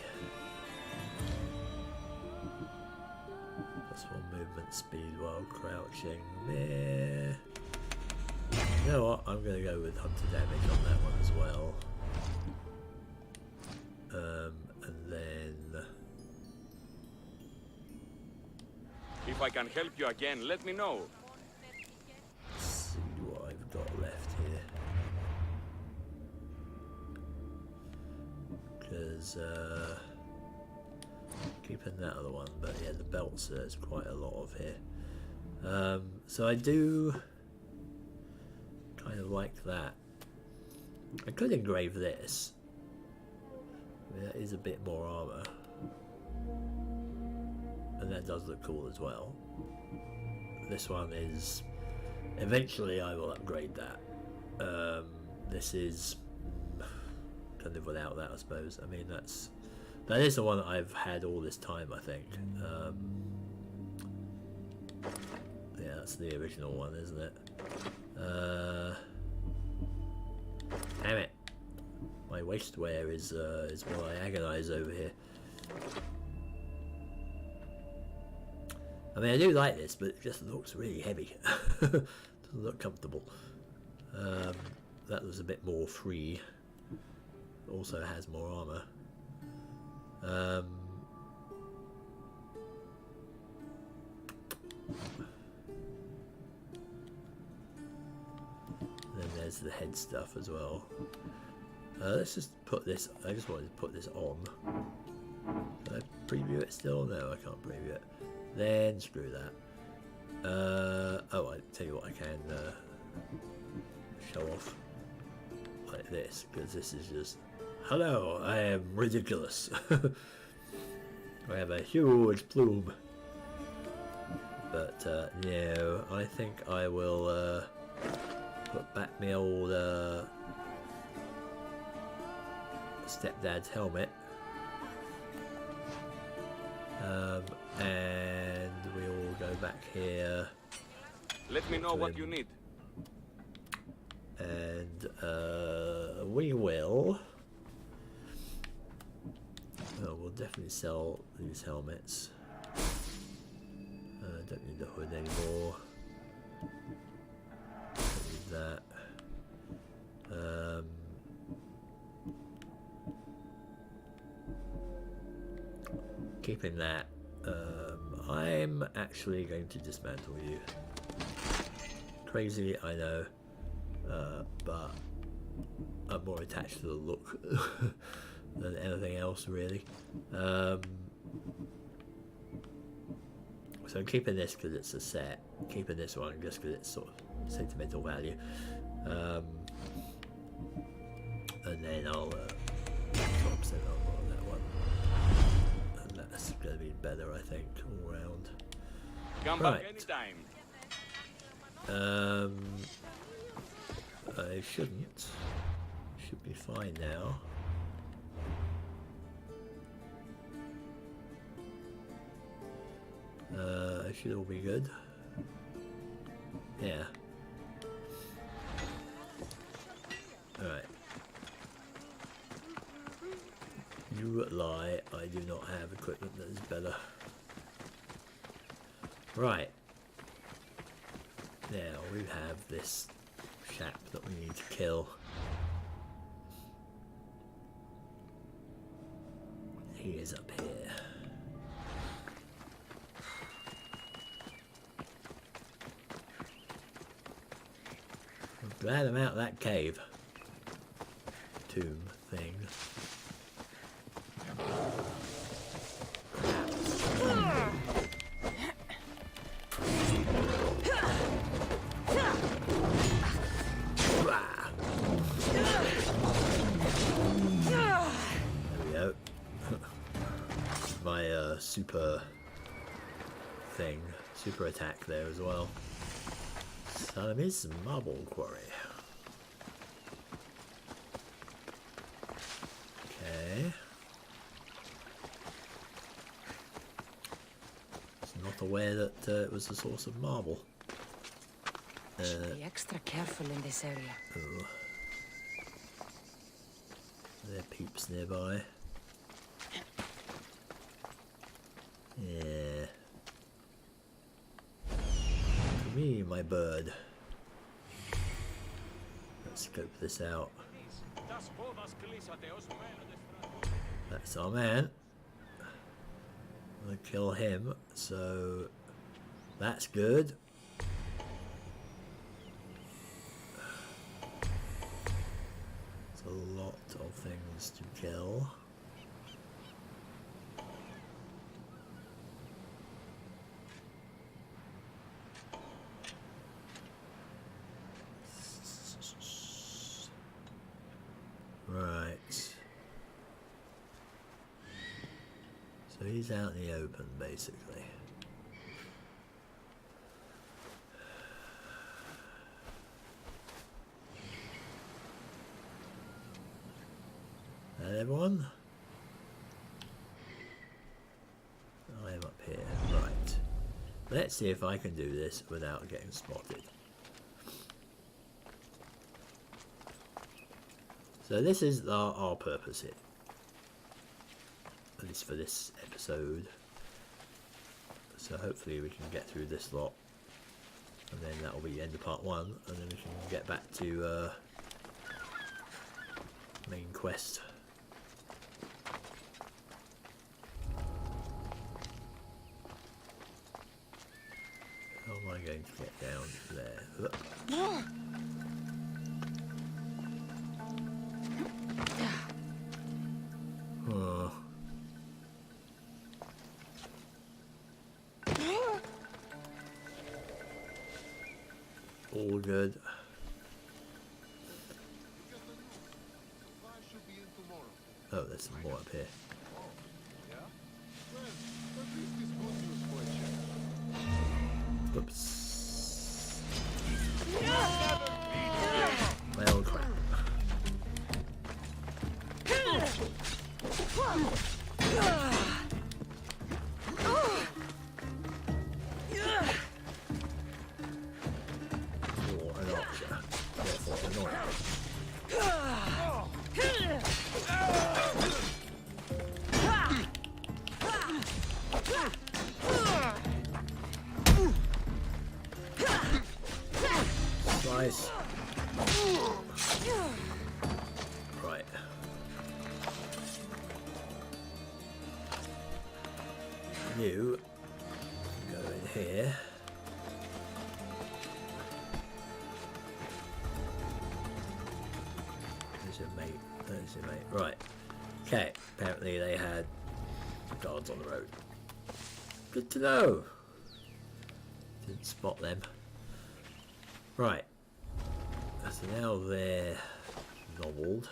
Movement speed while crouching. Meh. You know what? I'm going to go with hunter damage on that one as well. And then. If I can help you again, let me know. Let's see what I've got left here. Because keeping that other one, but yeah, the belts there's quite a lot of here. So I do kind of like that. I could engrave this. I mean, that is a bit more armor, and that does look cool as well. This one is. Eventually, I will upgrade that. This is. Can live without that, I suppose. I mean, that is the one that I've had all this time, I think. Yeah, that's the original one, isn't it? Damn it! My waistwear is what I agonise over here. I mean, I do like this, but it just looks really heavy. Doesn't look comfortable. That was a bit more free. Also has more armour. Then there's the head stuff as well. Let's just put this. I just wanted to put this on. Can I preview it still? No, I can't preview it. Then screw that. Oh, I tell you what, I can show off like this, because this is just. Hello, I am ridiculous. I have a huge plume. But no, I think I will put back my old stepdad's helmet. And we'll go back here. Let me know what you need. And we will. Oh, we'll definitely sell these helmets. Don't need the hood anymore. Don't need that. keeping that. I'm actually going to dismantle you. Crazy, I know, but I'm more attached to the look than anything else, really. So I'm keeping this because it's a set. Keeping this one just because it's sort of sentimental value. And then I'll top set on that one. And that's going to be better, I think, all round. Come back anytime. I shouldn't. Should be fine now. It should all be good. Yeah. Alright. You lie, I do not have equipment that is better. Right. Now we have this chap that we need to kill. He is up here. I'm glad I'm out of that cave. Tomb thing. Super thing, super attack there as well. Salamis marble quarry. Okay. Was not aware that it was a source of marble. Should be extra careful in this area. Oh. There are peeps nearby. Yeah. For me, my bird. Let's scope this out. That's our man. I'm gonna kill him, so that's good. It's a lot of things to kill. Right. So he's out in the open, basically. And everyone? I am up here. Right. Let's see if I can do this without getting spotted. So this is our purpose here, at least for this episode. So hopefully we can get through this lot, and then that will be the end of part 1, and then we can get back to main quest. How am I going to get down there? Look. Oh. All good. Oh, there's some more up here. Oops. Well, crap. Or an archer. Therefore annoying. Slice. Right. you go in here. There's your mate. There's your mate. Right. Okay. Apparently they had guards on the road. Good to know. Didn't spot them. Right. So now they're nobbled.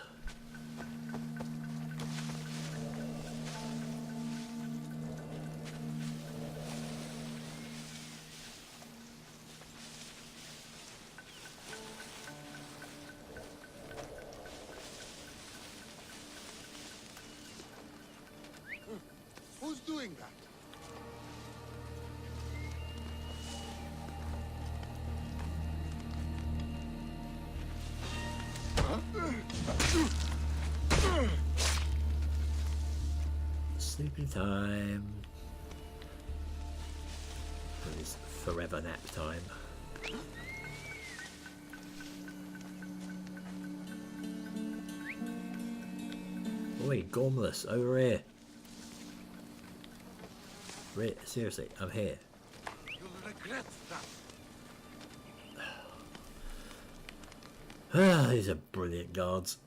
Who's doing that? Sleeping time. It's forever nap time. Oi, Gormless, over here. Seriously, I'm here. You'll regret that. Ah, these are brilliant guards.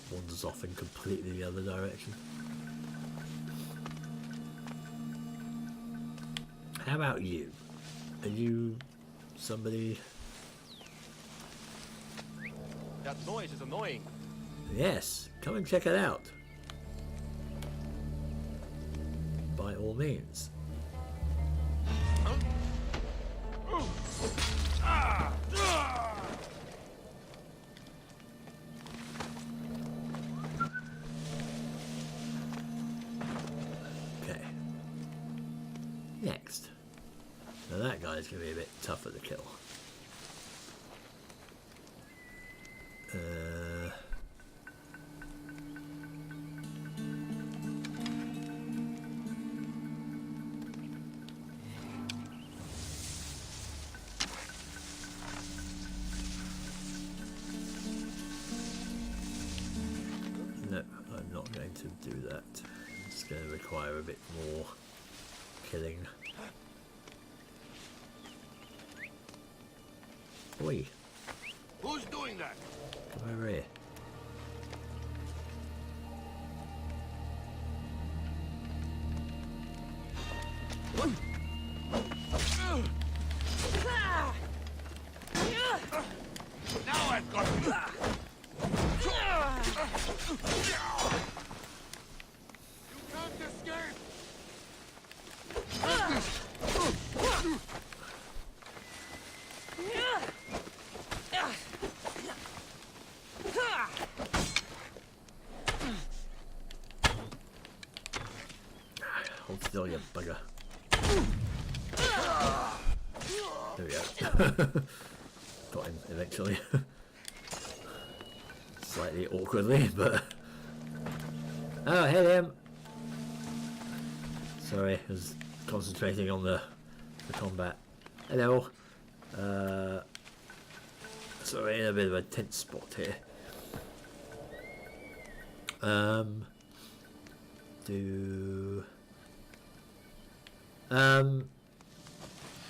Wanders off in completely the other direction. How about you? Are you somebody? That noise is annoying. Yes, come and check it out. By all means. Okay. Next. Now that guy's going to be a bit tougher to kill. No, I'm not going to do that. It's going to require a bit more killing. Oi, Who's doing that? come over here. Now I've got you. You can't escape. Hold still, you bugger. There we go. Got him eventually. Slightly awkwardly, but... Oh, hit him! Sorry, I was concentrating on the combat. Hello. Sorry, in a bit of a tense spot here.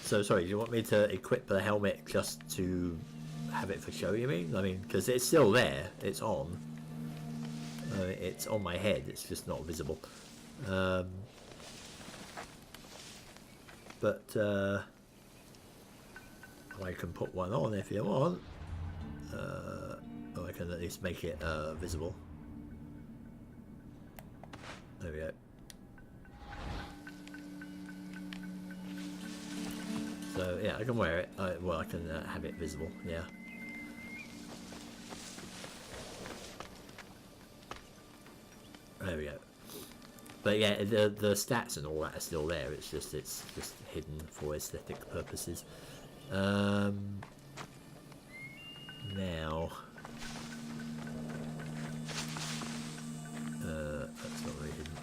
So sorry, do you want me to equip the helmet just to have it for show, you mean? I mean, because it's still there, it's on. It's on my head, it's just not visible. But I can put one on if you want. Or I can at least make it visible. There we go. So yeah, I can wear it. Well, I can have it visible. Yeah. There we go. But yeah, the stats and all that are still there. It's just hidden for aesthetic purposes. Now. That's not really hidden.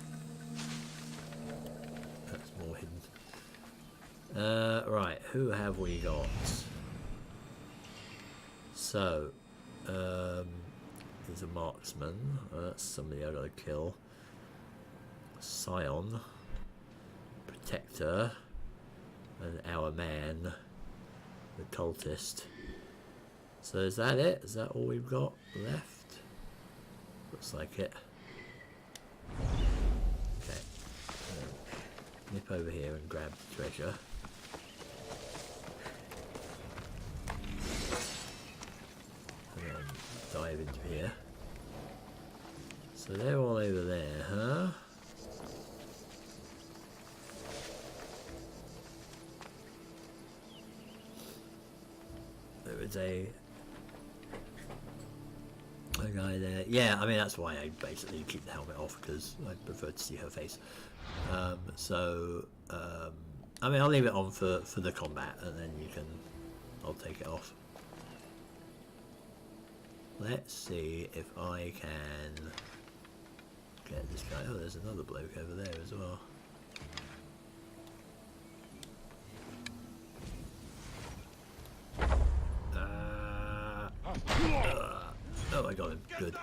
That's more hidden. Right, who have we got? So, he's a marksman. That's somebody I gotta kill. Scion, Protector, and our man, the cultist. So is that it? Is that all we've got left? Looks like it. Okay. Nip over here and grab the treasure. And then dive into here. So they're all over there, huh? There is a guy there. Yeah, I mean that's why I basically keep the helmet off, because I prefer to see her face. I mean I'll leave it on for the combat, and then I'll take it off. Let's see if I can get this guy. Oh, there's another bloke over there as well. Oh, I got him. Good.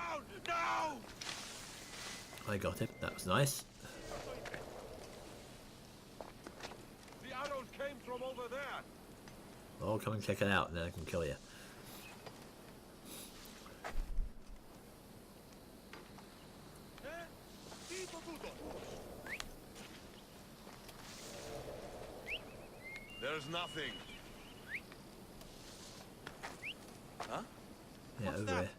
I got him. That was nice. The arrows came from over there. Oh, come and check it out, and then I can kill you. There's nothing. Huh? Yeah, What's over that? here.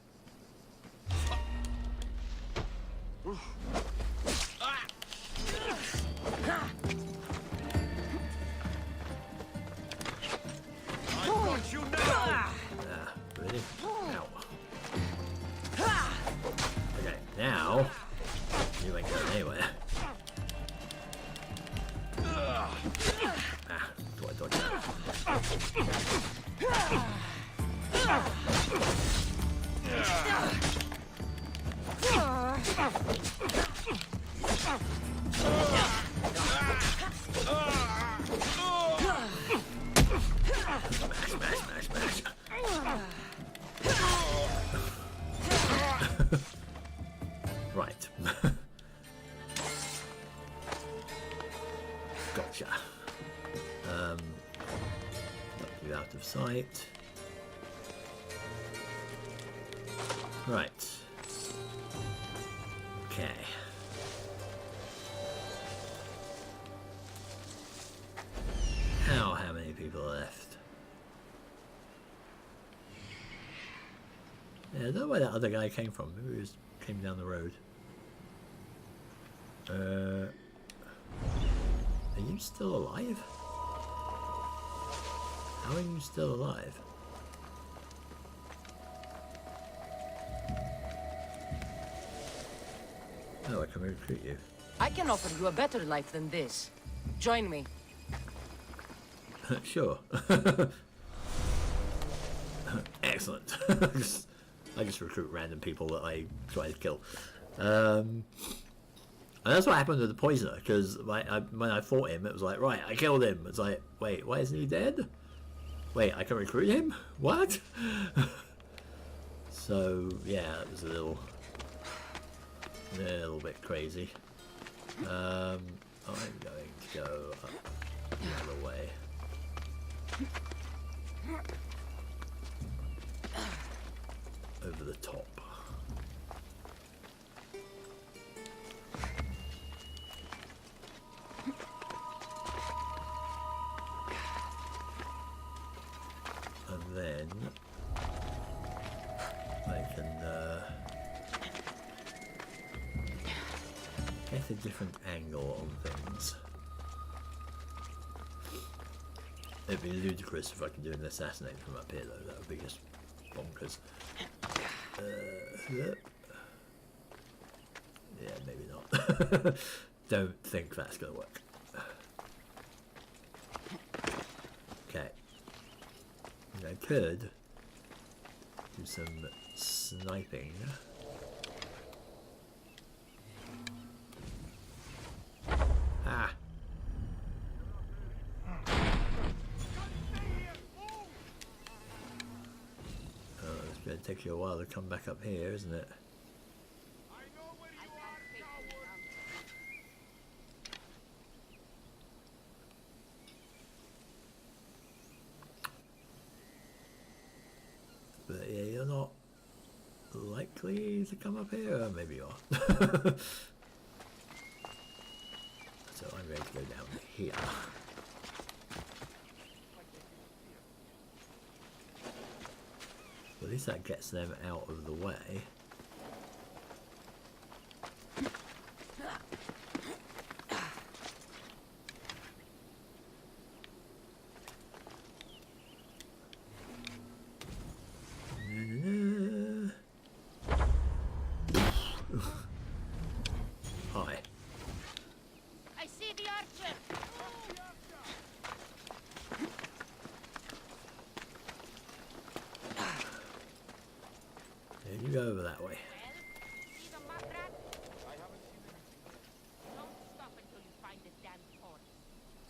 I got you now. Ah, really? Ow. Okay, now you ain't going anywhere. Ah, do I dodge that? Smash. Right. Gotcha. Knock you out of sight. Right. Okay. How many people are left? Yeah, I don't know where that other guy came from. Maybe he just came down the road. Are you still alive? How are you still alive? Oh, I can recruit you. I can offer you a better life than this. Join me. Sure. Excellent. I just recruit random people that I try to kill. And that's what happened to the poisoner, because when I fought him, it was like, right, I killed him. It's like, wait, why isn't he dead? Wait, I can recruit him? What? So, yeah, it was a little bit crazy. I'm going to go up the other way. Over the top. And then I can get a different angle on things. It'd be ludicrous if I could do an assassinate from up here, though. That would be just bonkers. Yeah, maybe not. Don't think that's going to work. Okay. I could do some sniping. Ah! It's going to take you a while to come back up here, isn't it? I know where you are, coward. likely to come up here? Maybe you are. So I'm going to go down here. Well, at least that gets them out of the way. Hi. I see the archer. There you go over that way. See the mud rat? Don't stop until you find the damn horn.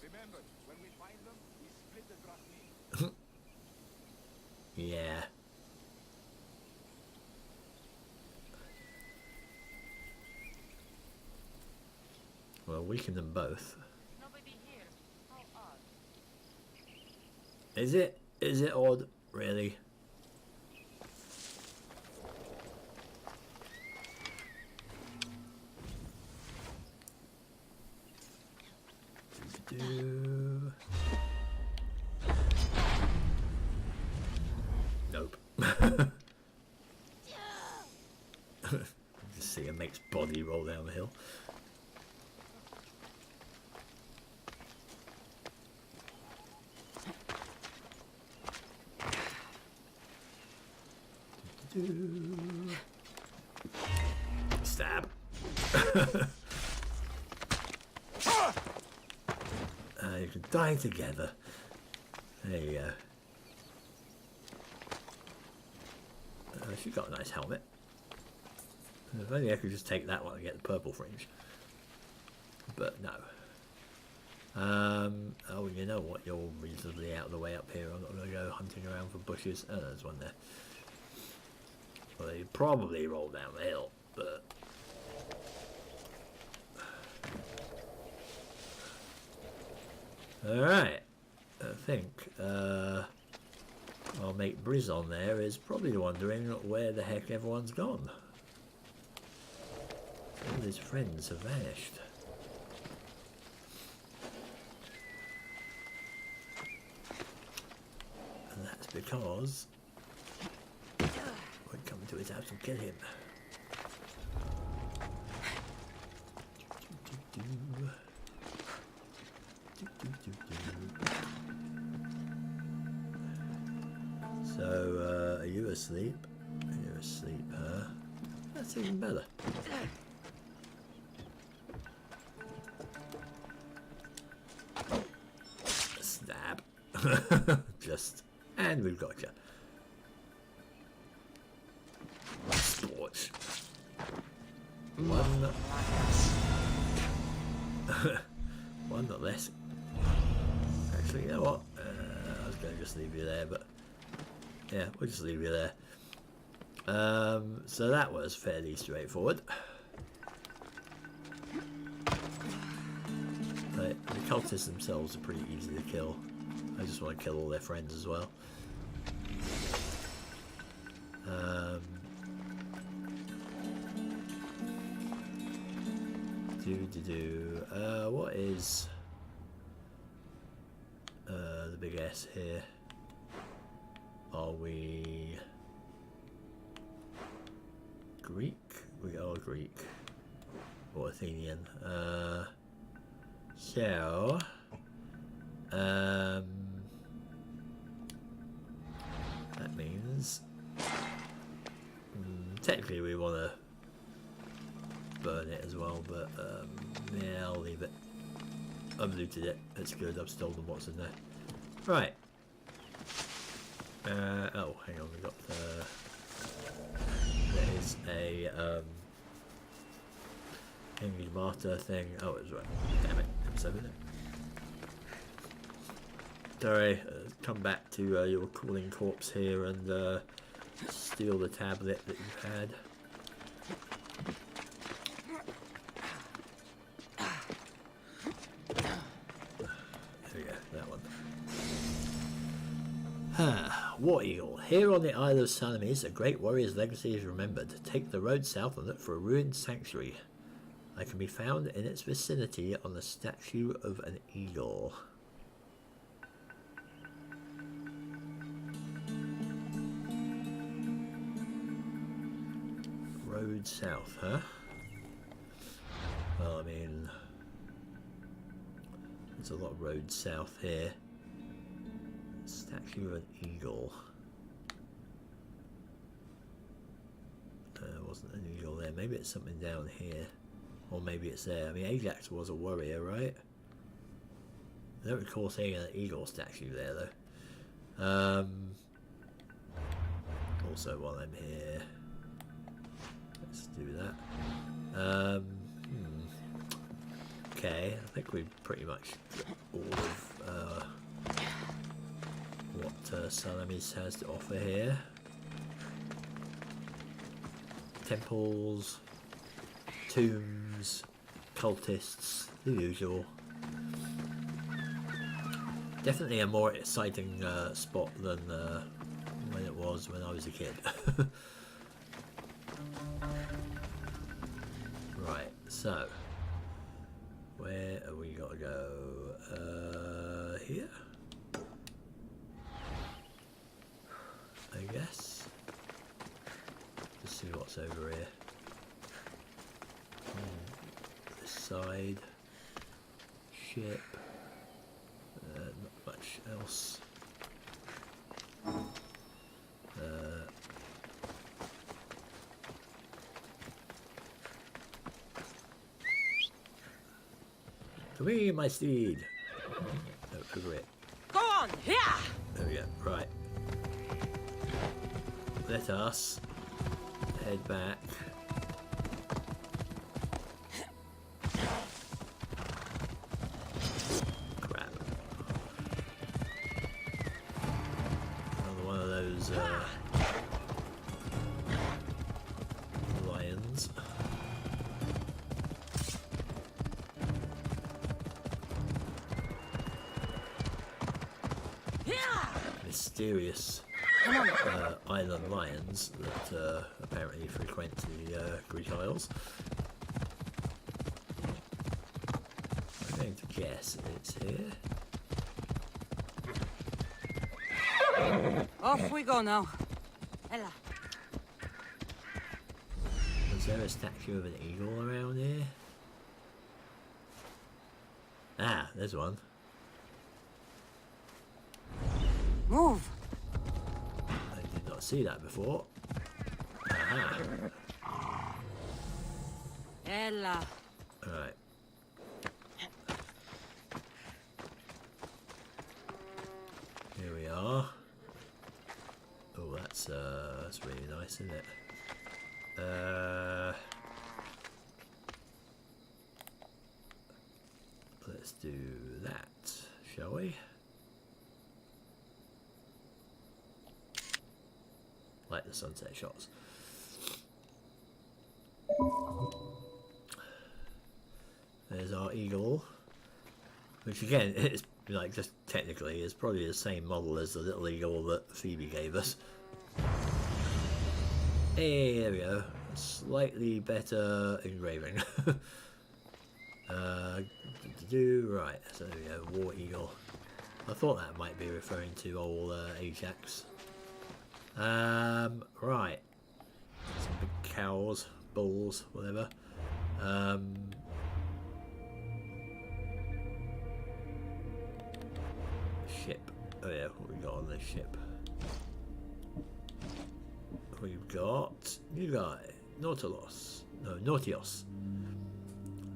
Remember, when we find them, we split the drachmi. Yeah. Well, weaken them both. Nobody here. How odd. Is it? Is it odd? Really? Nope. Just see a mate's body roll down the hill. Stab. You can die together. There you go. She's got a nice helmet. If only I could just take that one and get the purple fringe. But no. Oh, you know what? You're reasonably out of the way up here. I'm not going to go hunting around for bushes. Oh, there's one there. Well, they probably roll down the hill, but... Alright. I think, our mate Brizon there is probably wondering where the heck everyone's gone. All his friends have vanished. And that's because we're coming to his house and kill him. So, are you asleep? You're asleep, huh? That's even better. Stab. Just, and we've got you. Scorch. One. One not less. Actually, you know what? I was going to just leave you there, but yeah, we'll just leave you there. So that was fairly straightforward. But the cultists themselves are pretty easy to kill. I just want to kill all their friends as well. What is the big S here? Are we Greek? We are Greek or Athenian. So that means technically we want to burn it as well, but yeah, I'll leave it. I've looted it. It's good. I've stolen what's in there. Right. Oh, hang on. We got there is a English martyr thing. Oh, it was right. Damn it. It was over there. Sorry. Come back to your cooling corpse here and steal the tablet that you had. War Eagle. Here on the Isle of Salamis, a great warrior's legacy is remembered. Take the road south and look for a ruined sanctuary. I can be found in its vicinity on the statue of an eagle. Road south, huh? Well, I mean, there's a lot of roads south here. Statue of an eagle. There wasn't an eagle there. Maybe it's something down here. Or maybe it's there. I mean, Ajax was a warrior, right? I don't recall seeing an eagle statue there, though. Also, while I'm here, let's do that. Okay, I think we've pretty much got all of what Salamis has to offer here. Temples, tombs, cultists, the usual. Definitely a more exciting spot than when it was when I was a kid. Right, so where have we got to go? Here? I guess. Let's see what's over here. This side. Ship. Not much else. Come here, my steed. Oh, over it. Go on, here! There we go. Right. Let us head back. Crap. Another one of those lions. Mysterious island lions that apparently frequent the Greek Isles. I'm going to guess it's here. Off we go now. Ella. Was there a statue of an eagle around here? Ah, there's one. Move. I did not see that before. Aha. Ella. Alright. Here we are. Oh, that's really nice, isn't it? Let's do that, shall we? Like the sunset shots. There's our eagle, which again is like just technically is probably the same model as the little eagle that Phoebe gave us. Hey, there we go. Slightly better engraving. Right, so there we go. War eagle. I thought that might be referring to old Ajax. Right. Some big cows, bulls, whatever. Ship. Oh yeah, what we got on this ship? We've got new guy, Nautilus. No, Nautios.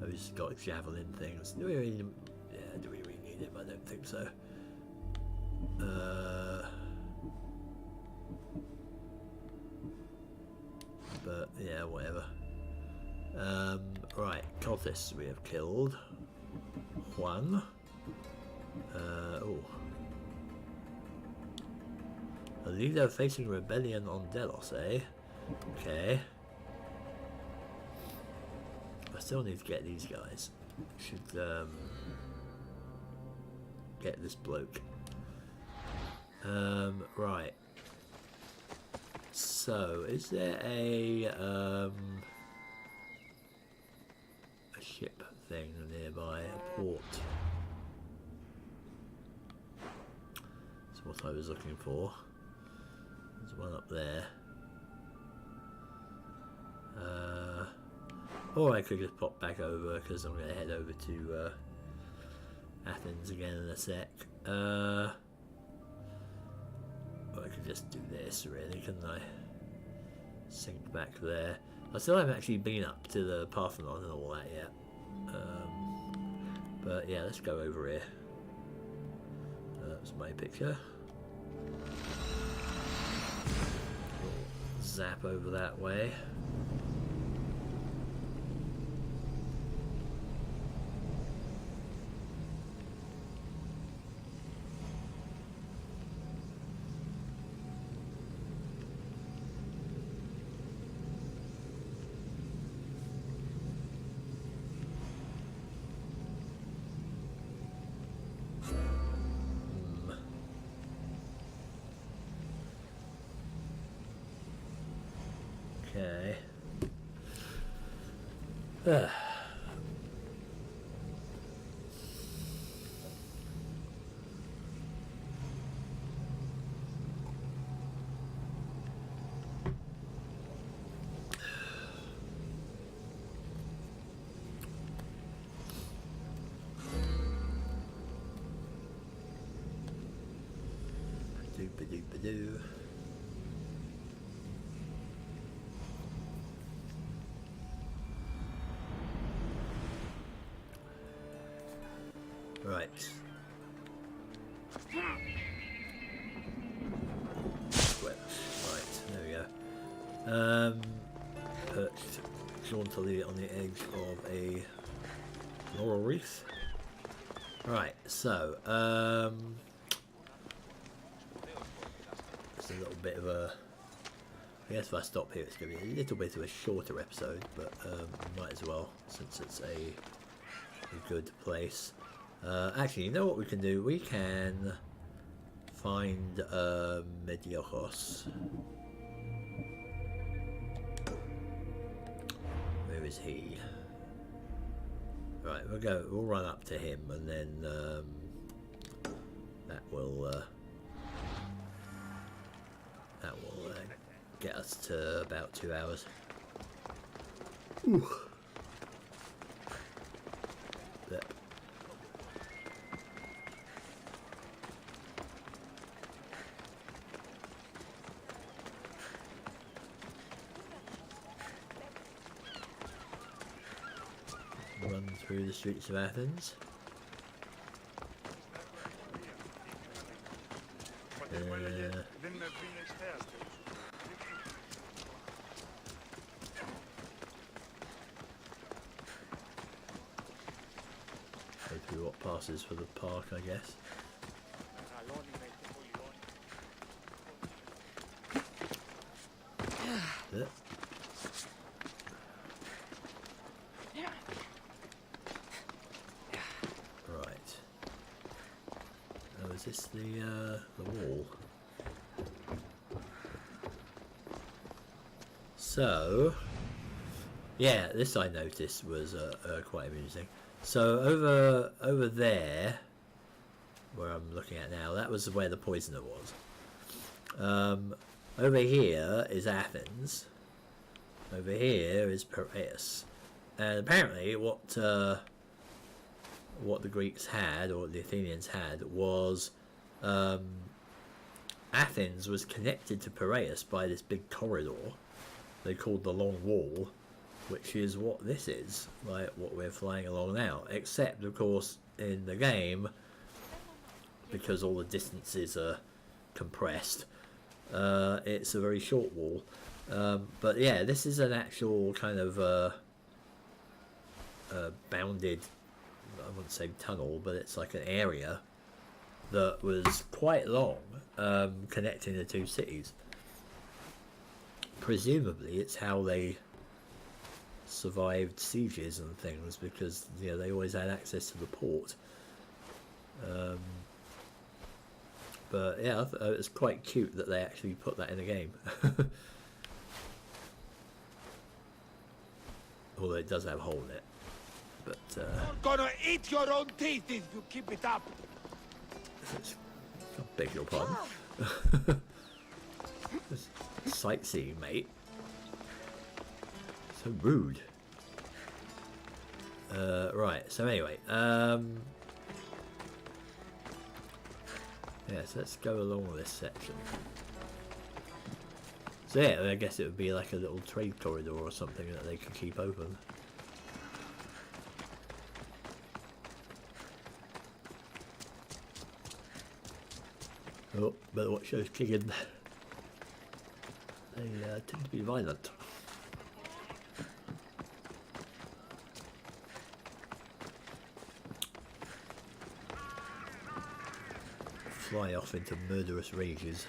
Oh, he's got javelin things. Do we really need him? I don't think so. But yeah, whatever. Right, cultists we have killed. One. Oh. A leader facing rebellion on Delos, eh? Okay. I still need to get these guys. Should get this bloke. Right. so is there a ship thing nearby, a port? That's what I was looking for. There's one up there. Or I could just pop back over because I'm going to head over to Athens again in a sec. Or I could just do this, really, couldn't I? Sink back there. I still haven't actually been up to the Parthenon and all that yet. But yeah, let's go over here. That's my picture. We'll zap over that way. Okay. Doop-a-doop-a-doo. Right. Right, there we go. Perched jauntily on the edge of a laurel wreath. Right, so, it's a little bit of a... I guess if I stop here it's going to be a little bit of a shorter episode, but might as well, since it's a good place. Actually, you know what we can do? We can find Mediocos. Where is he? Right, we'll run up to him, and then that will get us to about 2 hours. Ooh. There. Run through the streets of Athens. Go through what passes for the park, I guess. Yeah. Right. Oh, is this the wall? So, yeah, this I noticed was quite amusing. So over there, where I'm looking at now, that was where the poisoner was. Over here is Athens. Over here is Piraeus. And apparently what the Greeks had, or the Athenians had, was Athens was connected to Piraeus by this big corridor they called the Long Wall, which is what this is, like what we're flying along now. Except, of course, in the game, because all the distances are compressed, it's a very short wall. But yeah, this is an actual kind of bounded, I wouldn't say tunnel, but it's like an area that was quite long, connecting the two cities. Presumably it's how they survived sieges and things, because they always had access to the port. But yeah, it's quite cute that they actually put that in the game. Although it does have a hole in it. But You're gonna eat your own teeth if you keep it up. I beg your pardon. Sightseeing, mate. So rude. Right, so anyway, yeah, so let's go along this section. So yeah, I guess it would be like a little trade corridor or something that they could keep open. Oh, better watch those chickens. They tend to be violent. Fly off into murderous rages.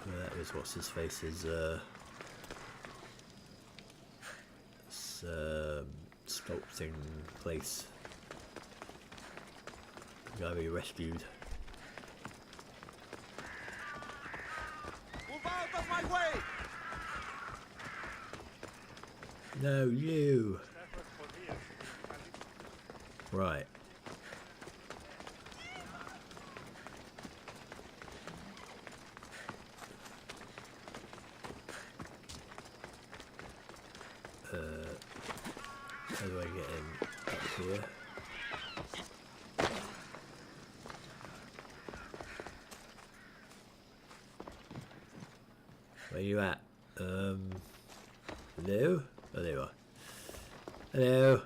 That is what's his face is sculpting place. Gotta be rescued. Move out of my way! No, you. Right. How do I get in up here? Where you at? Hello? Oh, there you are. Hello.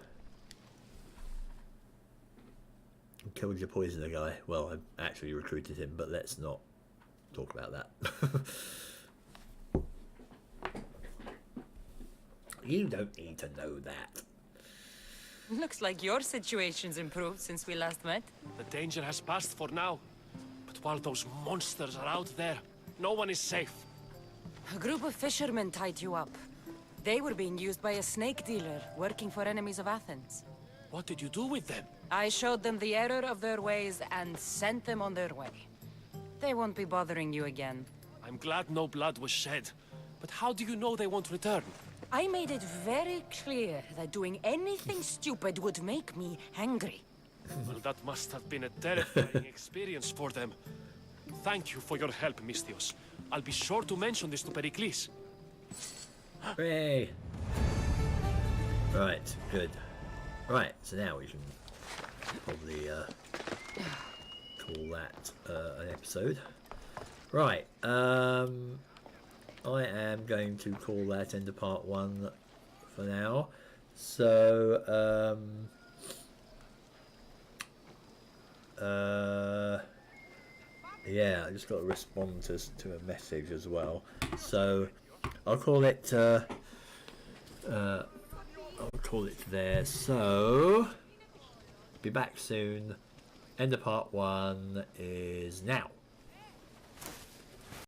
Killed your poisoner guy. Well, I actually recruited him, but let's not talk about that. You don't need to know that. Looks like your situation's improved since we last met. The danger has passed for now. But while those monsters are out there, no one is safe. A group of fishermen tied you up. They were being used by a snake dealer working for enemies of Athens. What did you do with them? I showed them the error of their ways and sent them on their way. They won't be bothering you again. I'm glad no blood was shed. But how do you know they won't return? I made it very clear that doing anything stupid would make me angry. Well, that must have been a terrifying experience for them. Thank you for your help, Mystios. I'll be sure to mention this to Pericles. Hooray! Right, good. Right, so now we can probably call that an episode. Right, I am going to call that end of part 1 for now. So, yeah, I just got to respond to a message as well. So, I'll call it. I'll call it there. So, be back soon. End of part 1 is now.